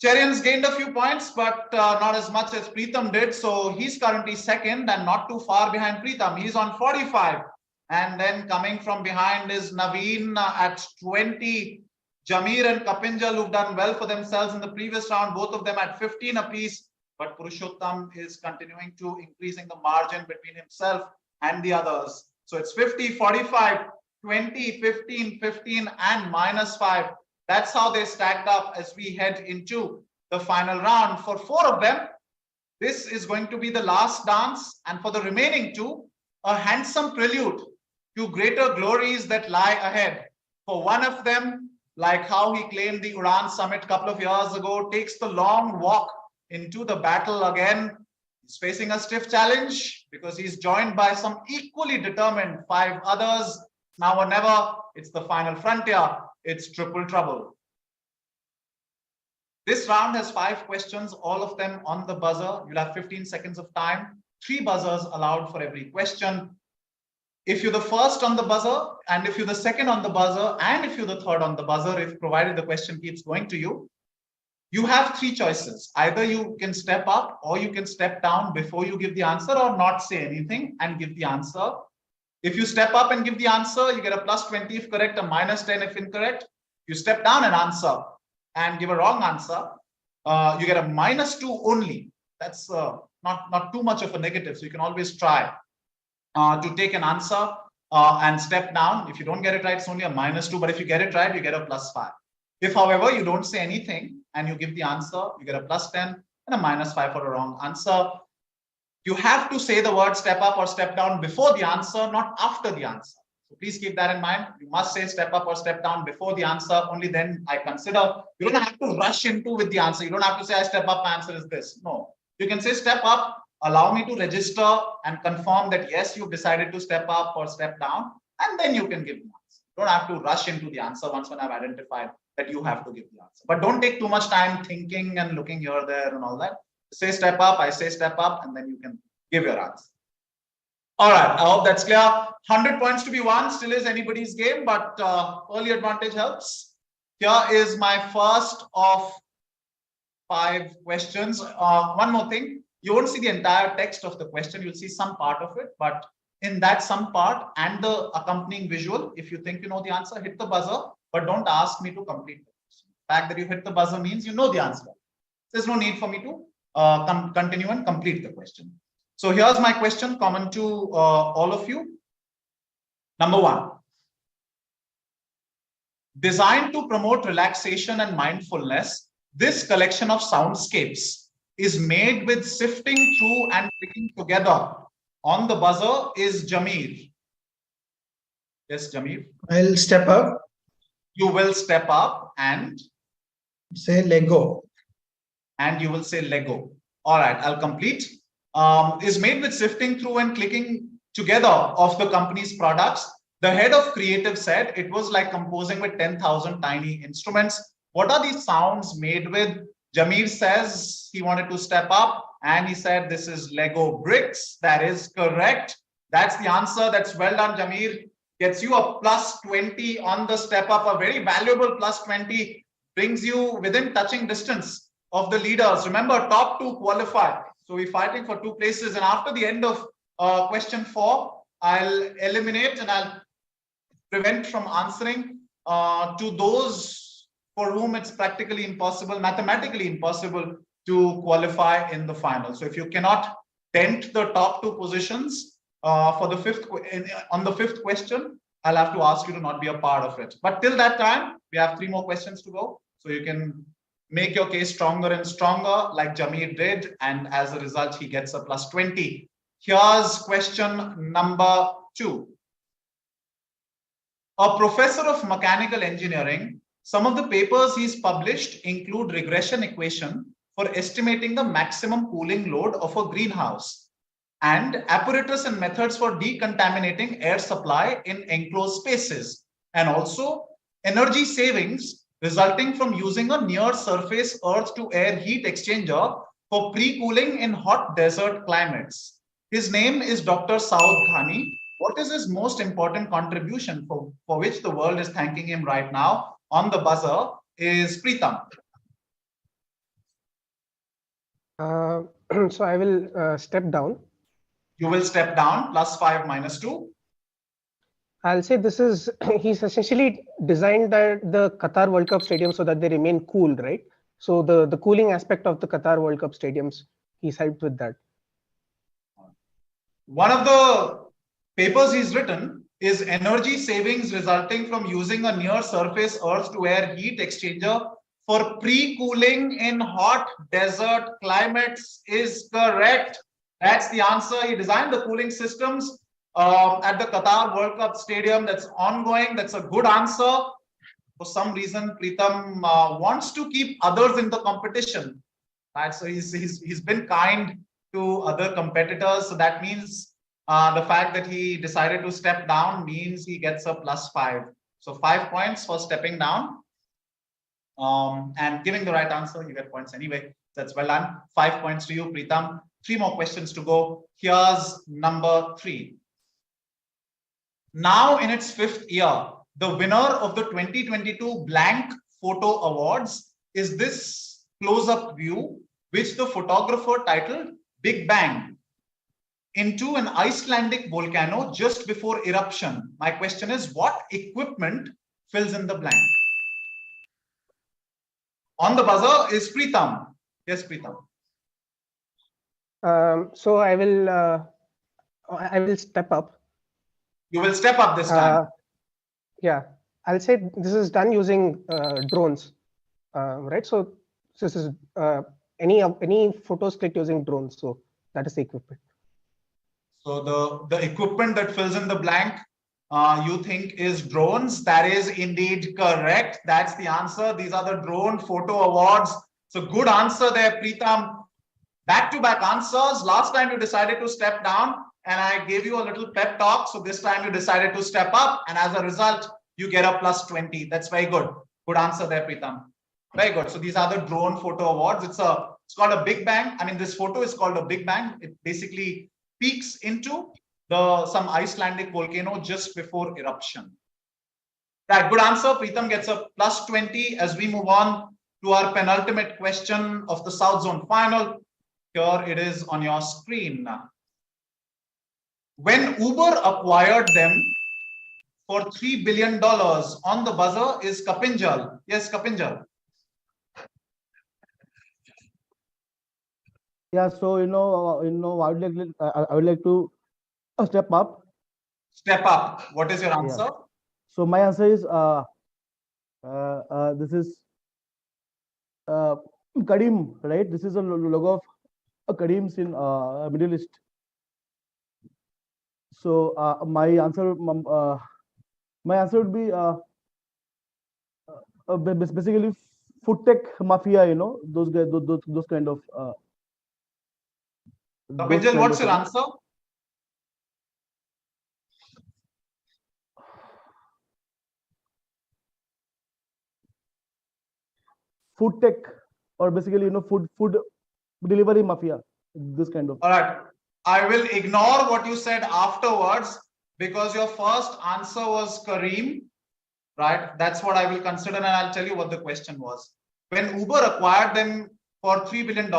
Speaker 1: Cherian's gained a few points, but not as much as Preetham did. So he's currently second and not too far behind Preetham. He's on 45. And then coming from behind is Naveen at 20. Jameer and Kapinjal, who've done well for themselves in the previous round, both of them at 15 apiece. But Purushottam is continuing to increasing the margin between himself and the others. So it's 50, 45, 20, 15, 15, and -5. That's how they stacked up as we head into the final round. For 4 of them, this is going to be the last dance. And for the remaining 2, a handsome prelude to greater glories that lie ahead. For one of them, like how he claimed the Udaan summit a couple of years ago, takes the long walk into the battle again. He's facing a stiff challenge because he's joined by some equally determined 5 others. Now or never, it's the final frontier. It's triple trouble. This round has 5 questions, all of them on the buzzer. You'll have 15 seconds of time, 3 buzzers allowed for every question. If you're the first on the buzzer, and if you're the second on the buzzer, and if you're the third on the buzzer, if provided the question keeps going to you, you have 3 choices. Either you can step up or you can step down before you give the answer, or not say anything and give the answer. If you step up and give the answer, you get a +20 if correct, a -10 if incorrect. You step down and answer and give a wrong answer, you get a -2 only. That's not too much of a negative. So you can always try to take an answer and step down. If you don't get it right, it's only a -2. But if you get it right, you get a +5. If, however, you don't say anything and you give the answer, you get a +10 and a -5 for a wrong answer. You have to say the word step up or step down before the answer, not after the answer. So please keep that in mind. You must say step up or step down before the answer. Only then I consider. You don't have to rush into with the answer. You don't have to say I step up, my answer is this. No. You can say step up, allow me to register and confirm that yes, you've decided to step up or step down, and then you can give the answer. You don't have to rush into the answer once when I've identified that you have to give the answer. But don't take too much time thinking and looking here, there, and all that. Say step up, I say step up, and then you can give your answer. All right, I hope that's clear. 100 points to be won, still is anybody's game, but early advantage helps. Here is my first of 5 questions. One more thing, you won't see the entire text of the question, you'll see some part of it, but in that some part and the accompanying visual, if you think you know the answer, hit the buzzer, but don't ask me to complete the question. The fact that you hit the buzzer means you know the answer. There's no need for me to continue and complete the question. So here's my question common to all of you. Number 1. Designed to promote relaxation and mindfulness, this collection of soundscapes is made with sifting through and clicking together. On the buzzer is Jameer. Yes, Jameer.
Speaker 6: I'll step up.
Speaker 1: You will step up and
Speaker 6: Say Lego.
Speaker 1: And you will say Lego. All right, I'll complete. Is made with sifting through and clicking together of the company's products. The head of creative said it was like composing with 10,000 tiny instruments. What are these sounds made with? Jameer says he wanted to step up and he said this is Lego bricks. That is correct. That's the answer. That's well done, Jameer. Gets you a +20 on the step up, a very valuable +20, brings you within touching distance of the leaders. Remember, top 2 qualify. So we're fighting for 2 places. And after the end of question 4, I'll eliminate and I'll prevent from answering to those for whom it's practically impossible, mathematically impossible to qualify in the final. So if you cannot dent the top 2 positions for the on the 5th question, I'll have to ask you to not be a part of it. But till that time, we have 3 more questions to go. So you can make your case stronger and stronger like Jameer did. And as a result, he gets a +20. Here's question number 2. A professor of mechanical engineering, some of the papers he's published include regression equation for estimating the maximum cooling load of a greenhouse and apparatus and methods for decontaminating air supply in enclosed spaces, and also energy savings resulting from using a near surface earth to air heat exchanger for pre-cooling in hot desert climates. His name is Dr. Saud Ghani. What is his most important contribution for which the world is thanking him right now? On the buzzer is Preetham.
Speaker 5: So I will step down.
Speaker 1: You will step down, +5 -2.
Speaker 5: I'll say this is, he's essentially designed the Qatar World Cup stadium so that they remain cool, right? So the cooling aspect of the Qatar World Cup stadiums, he's helped with that.
Speaker 1: One of the papers he's written is energy savings resulting from using a near surface earth to air heat exchanger for pre-cooling in hot desert climates is correct. That's the answer. He designed the cooling systems at the Qatar World Cup stadium. That's ongoing. That's a good answer. For some reason, Preetham wants to keep others in the competition. Right? So he's been kind to other competitors. So that means the fact that he decided to step down means he gets a +5. So 5 points for stepping down. And giving the right answer, you get points anyway. That's well done. 5 points to you, Preetham. 3 more questions to go. Here's number 3. Now in its 5th year, the winner of the 2022 Blank Photo Awards is this close-up view, which the photographer titled Big Bang into an Icelandic volcano just before eruption. My question is, what equipment fills in the blank? On the buzzer is Preetham. Yes, Preetham.
Speaker 5: So I will step up.
Speaker 1: You will step up this time.
Speaker 5: Yeah, I'll say this is done using drones, right? So this is any photos clicked using drones. So that is the equipment.
Speaker 1: So the equipment that fills in the blank, you think is drones. That is indeed correct. That's the answer. These are the drone photo awards. So good answer there, Preetham. Back-to-back answers. Last time you decided to step down and I gave you a little pep talk. So this time you decided to step up, and as a result, you get a +20. That's very good. Good answer there, Preetham. Very good. So these are the drone photo awards. It's called a Big Bang. I mean, this photo is called a Big Bang. It basically peeks into some Icelandic volcano just before eruption. Right, good answer. Preetham gets a +20 as we move on to our penultimate question of the South Zone final. Here it is on your screen. When Uber acquired them for $3 billion, on the buzzer is Kapinjal. Yes, Kapinjal.
Speaker 7: Yeah, so I would like to step up.
Speaker 1: Step up. What is your answer?
Speaker 7: Yeah. So my answer is this is Karim, right? This is a logo of Karim's in Middle East. So my answer would be basically food tech mafia. You know, those guys, those kind of.
Speaker 1: Kapinjal, what's your answer?
Speaker 7: Food tech, or basically, food delivery mafia. This kind of.
Speaker 1: All right. I will ignore what you said afterwards because your first answer was Kareem, right? That's what I will consider, and I'll tell you what the question was. When Uber acquired them for $3 billion,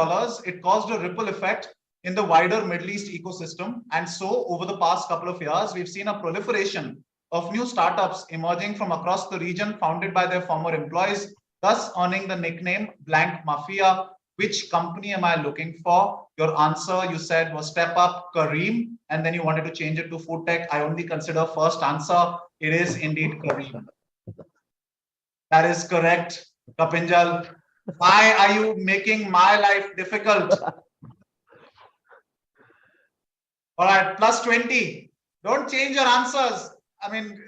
Speaker 1: it caused a ripple effect in the wider Middle East ecosystem. And so over the past couple of years, we've seen a proliferation of new startups emerging from across the region founded by their former employees, thus earning the nickname Blank Mafia. Which company am I looking for? Your answer, you said, was Step Up, Kareem, and then you wanted to change it to food tech. I only consider first answer. It is indeed Kareem. That is correct, Kapinjal. Why are you making my life difficult? All right, +20. Don't change your answers. I mean,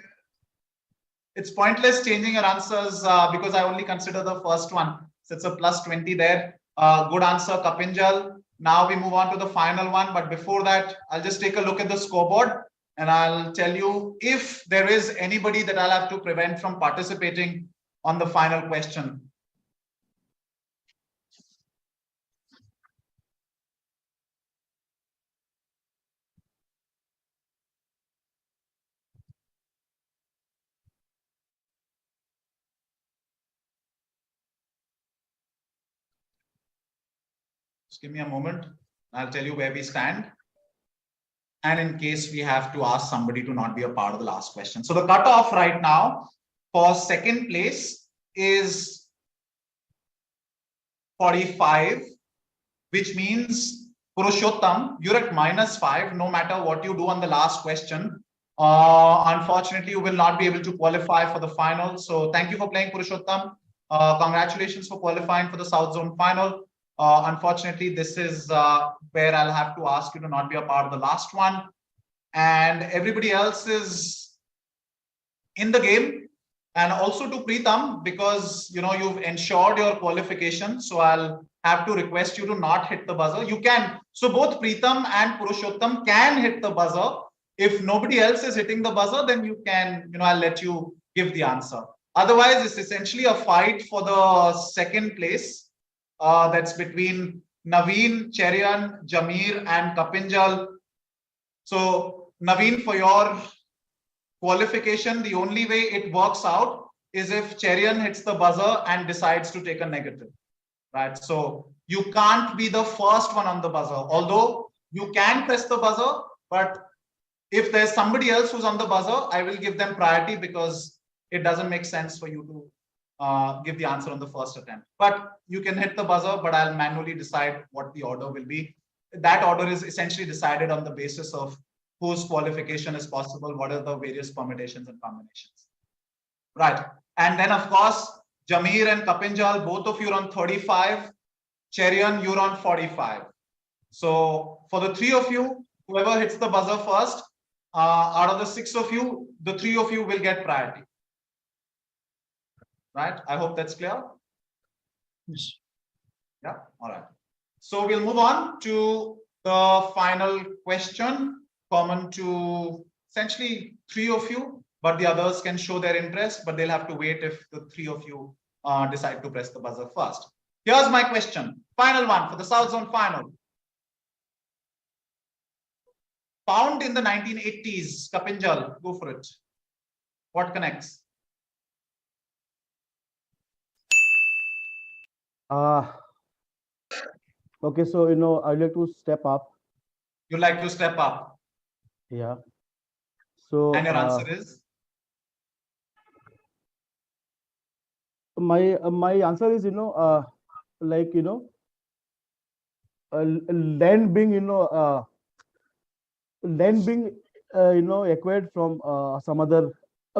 Speaker 1: it's pointless changing your answers because I only consider the first one. So it's a +20 there. Good answer, Kapinjal. Now we move on to the final one. But before that, I'll just take a look at the scoreboard and I'll tell you if there is anybody that I'll have to prevent from participating on the final question. Just give me a moment. I'll tell you where we stand. And in case we have to ask somebody to not be a part of the last question. So the cutoff right now for second place is 45, which means Purushottam, you're at -5, no matter what you do on the last question. Unfortunately, you will not be able to qualify for the final. So thank you for playing, Purushottam. Congratulations for qualifying for the South Zone final. Unfortunately, this is where I'll have to ask you to not be a part of the last one. And everybody else is in the game. And also to Preetham, because you've ensured your qualification, so I'll have to request you to not hit the buzzer. You can, so both Preetham and Purushottam can hit the buzzer. If nobody else is hitting the buzzer, then you can, I'll let you give the answer. Otherwise, it's essentially a fight for the second place. That's between Naveen, Cherian, Jameer, and Kapinjal. So Naveen, for your qualification, the only way it works out is if Cherian hits the buzzer and decides to take a negative, right? So you can't be the first one on the buzzer, although you can press the buzzer, but if there's somebody else who's on the buzzer, I will give them priority because it doesn't make sense for you to give the answer on the first attempt. But you can hit the buzzer, but I'll manually decide what the order will be. That order is essentially decided on the basis of whose qualification is possible, what are the various permutations and combinations. Right. And then, of course, Jameer and Kapinjal, both of you are on 35. Cherian, you're on 45. So for the three of you, whoever hits the buzzer first, out of the 6 of you, the 3 of you will get priority. Right? I hope that's clear.
Speaker 6: Yes.
Speaker 1: Yeah. All right. So we'll move on to the final question, common to essentially 3 of you, but the others can show their interest, but they'll have to wait if the 3 of you decide to press the buzzer first. Here's my question. Final one for the South Zone final. Found in the 1980s, Kapinjal, go for it. What connects?
Speaker 7: Okay, so I'd like to step up.
Speaker 1: You'd like to step up.
Speaker 7: Yeah. So
Speaker 1: and your answer is?
Speaker 7: My answer is like land being acquired from some other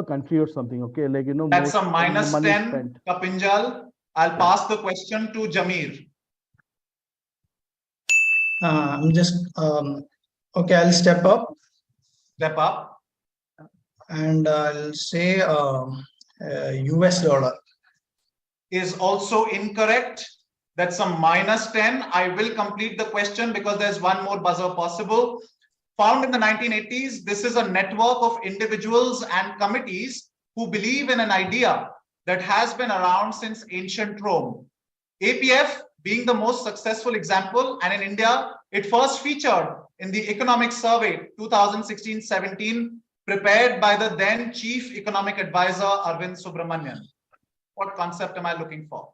Speaker 7: country or something. Okay, like
Speaker 1: that's
Speaker 7: most
Speaker 1: a minus
Speaker 7: money
Speaker 1: 10
Speaker 7: spent.
Speaker 1: Kapinjal. I'll pass the question to Jameer.
Speaker 6: I'm just okay, I'll step up.
Speaker 1: Step up.
Speaker 6: And I'll say US dollar.
Speaker 1: Is also incorrect. That's a minus 10. I will complete the question because there's one more buzzer possible. Found in the 1980s, this is a network of individuals and committees who believe in an idea that has been around since ancient Rome. APF being the most successful example, and in India, it first featured in the Economic Survey 2016-17, prepared by the then Chief Economic Advisor Arvind Subramanian. What concept am I looking for?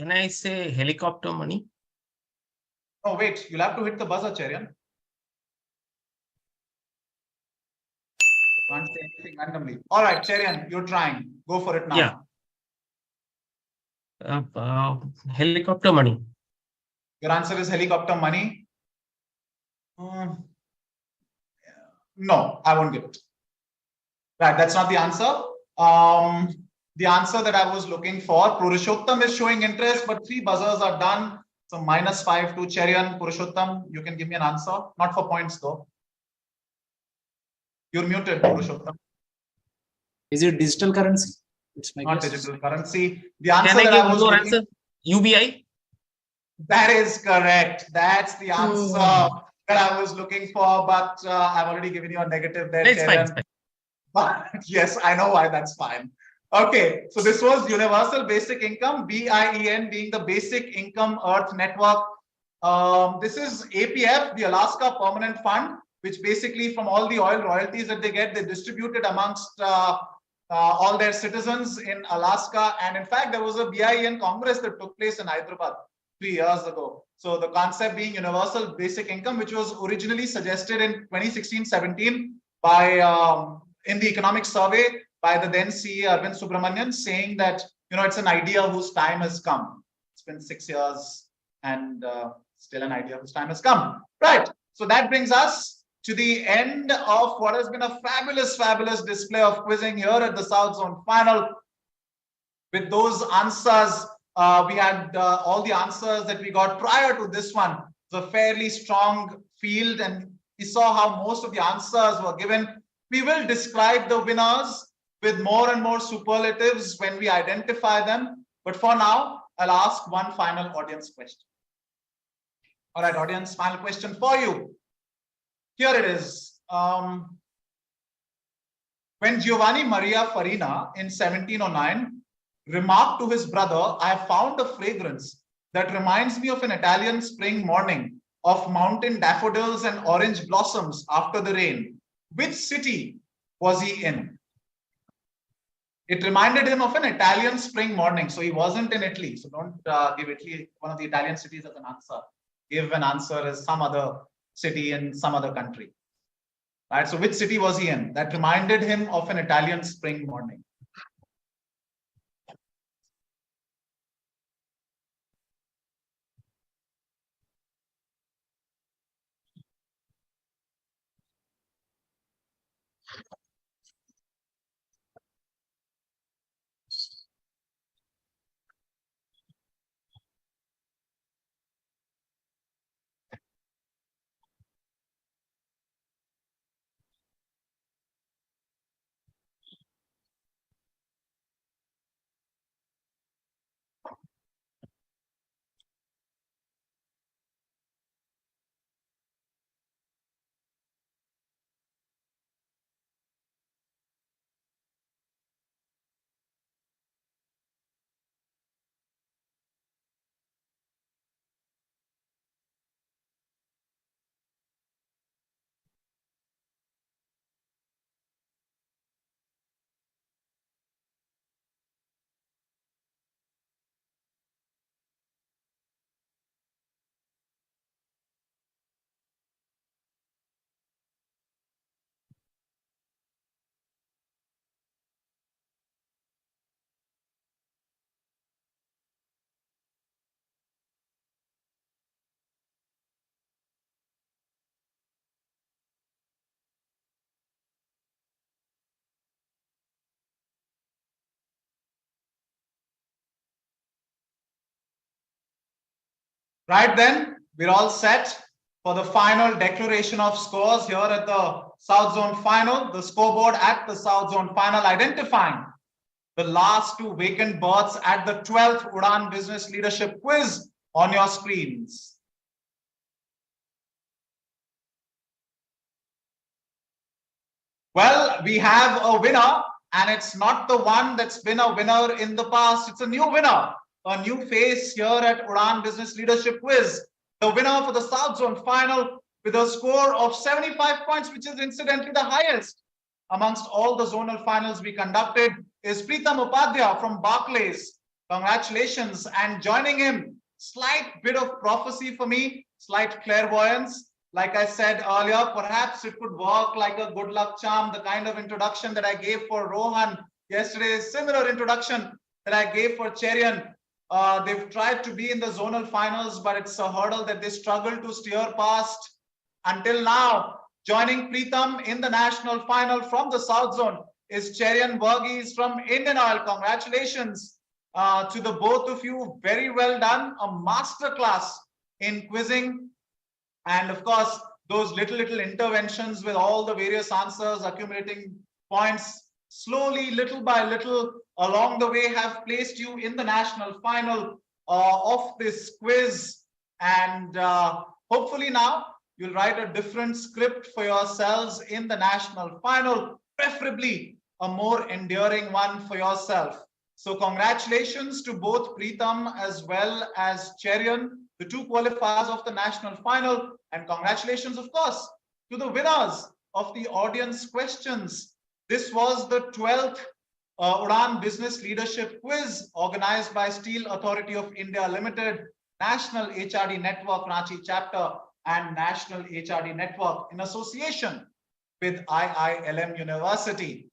Speaker 4: Can I say helicopter money?
Speaker 1: Oh, wait, you'll have to hit the buzzer, Cherian. Can't say anything randomly. All right, Cherian, you're trying. Go for it now.
Speaker 4: Yeah. Helicopter money.
Speaker 1: Your answer is helicopter money. No, I won't give it. Right, that's not the answer. The answer that I was looking for, Purushottam is showing interest, but 3 buzzers are done. So -5 to Cherian. Purushottam, you can give me an answer. Not for points though. You're muted, Purushottam.
Speaker 8: Is it digital currency? It's my
Speaker 1: Not
Speaker 8: guess.
Speaker 1: digital currency. The answer
Speaker 4: Can I
Speaker 1: that
Speaker 4: give
Speaker 1: I was
Speaker 4: more
Speaker 1: looking,
Speaker 4: answer? UBI?
Speaker 1: That is correct. That's the answer that I was looking for, but I've already given you a negative there,
Speaker 4: It's fine,
Speaker 1: Cherian.
Speaker 4: it's fine.
Speaker 1: But yes, I know why that's fine. Okay, so this was Universal Basic Income, BIEN being the Basic Income Earth Network. This is APF, the Alaska Permanent Fund, which basically from all the oil royalties that they get, they distribute it amongst all their citizens in Alaska. And in fact, there was a BIEN Congress that took place in Hyderabad 3 years ago. So the concept being Universal Basic Income, which was originally suggested in 2016-17 by in the Economic Survey by the then CEO Arvind Subramanian, saying that it's an idea whose time has come. It's been 6 years and still an idea whose time has come. Right. So that brings us to the end of what has been a fabulous display of quizzing here at the South Zone Final. With those answers, we had all the answers that we got prior to this one. It's a fairly strong field, and we saw how most of the answers were given We will describe the winners with more and more superlatives when we identify them. But for now, I'll ask one final audience question. All right, audience, final question for you. Here it is. When Giovanni Maria Farina in 1709 remarked to his brother, I have found a fragrance that reminds me of an Italian spring morning of mountain daffodils and orange blossoms after the rain. Which city was he in? It reminded him of an Italian spring morning. So he wasn't in Italy. So don't give Italy one of the Italian cities as an answer. Give an answer as some other city in some other country. Right. So which city was he in? That reminded him of an Italian spring morning. Right then, we're all set for the final declaration of scores here at the South Zone Final. The scoreboard at the South Zone Final identifying the last two vacant berths at the 12th Udaan Business Leadership Quiz on your screens. Well, we have a winner, and it's not the one that's been a winner in the past. It's a new winner, a new face here at Udaan Business Leadership Quiz. The winner for the South Zone Final with a score of 75 points, which is incidentally the highest amongst all the zonal finals we conducted, is Preetham Upadhyay from Barclays. Congratulations. And joining him, slight bit of prophecy for me, slight clairvoyance. Like I said earlier, perhaps it could work like a good luck charm. The kind of introduction that I gave for Rohan yesterday, similar introduction that I gave for Cherian. They've tried to be in the zonal finals, but it's a hurdle that they struggle to steer past until now. Joining Preetham in the national final from the South Zone is Cherian Varghese from Indian Oil. Congratulations to the both of you. Very well done. A masterclass in quizzing. And of course, those little interventions with all the various answers accumulating points slowly, little by little along the way have placed you in the national final of this quiz. And hopefully now you'll write a different script for yourselves in the national final, preferably a more enduring one for yourself. So congratulations to both Preetham as well as Cherian, the two qualifiers of the national final. And congratulations, of course, to the winners of the audience questions. This was the 12th Udaan Business Leadership Quiz organized by Steel Authority of India Limited, National HRD Network Ranchi Chapter, and National HRD Network in association with IILM University.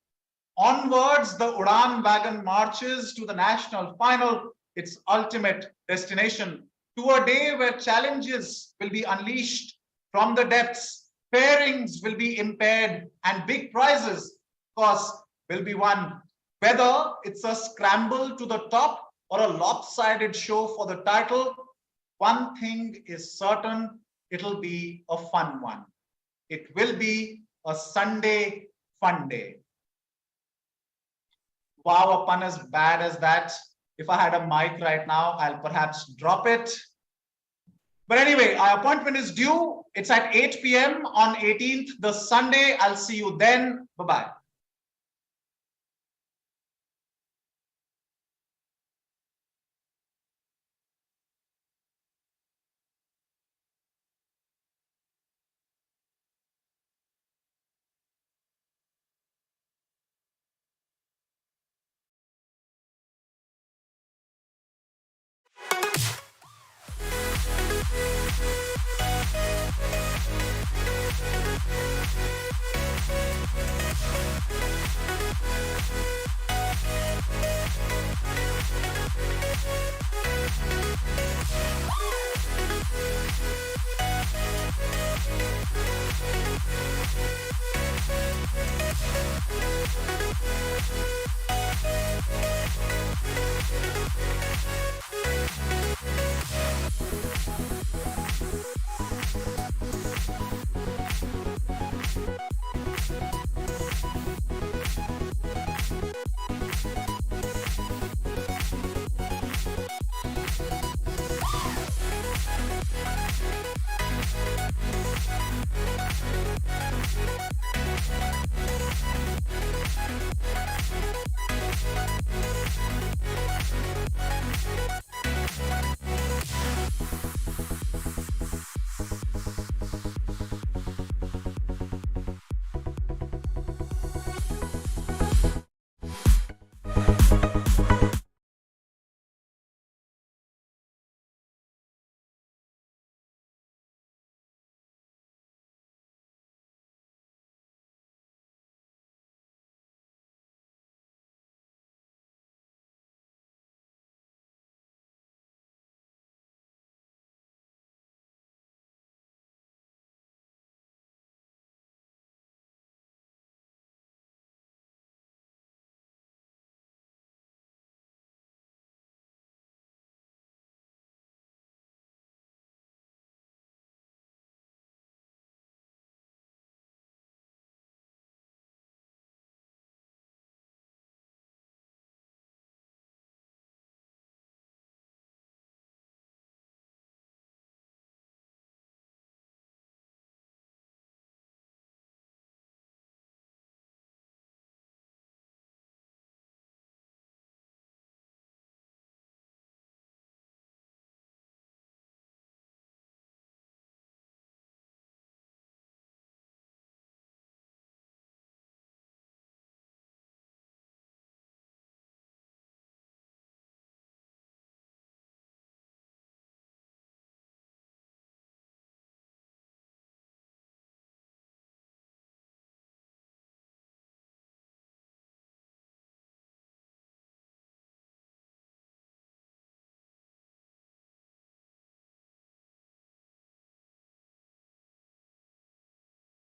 Speaker 1: Onwards, the Udaan wagon marches to the national final, its ultimate destination, to a day where challenges will be unleashed from the depths, pairings will be impaired, and big prizes, of course, will be won. Whether it's a scramble to the top or a lopsided show for the title, one thing is certain, it'll be a fun one. It will be a Sunday fun day. Wow, a pun as bad as that. If I had a mic right now, I'll perhaps drop it. But anyway, our appointment is due. It's at 8 p.m. on 18th, the Sunday. I'll see you then. Bye-bye.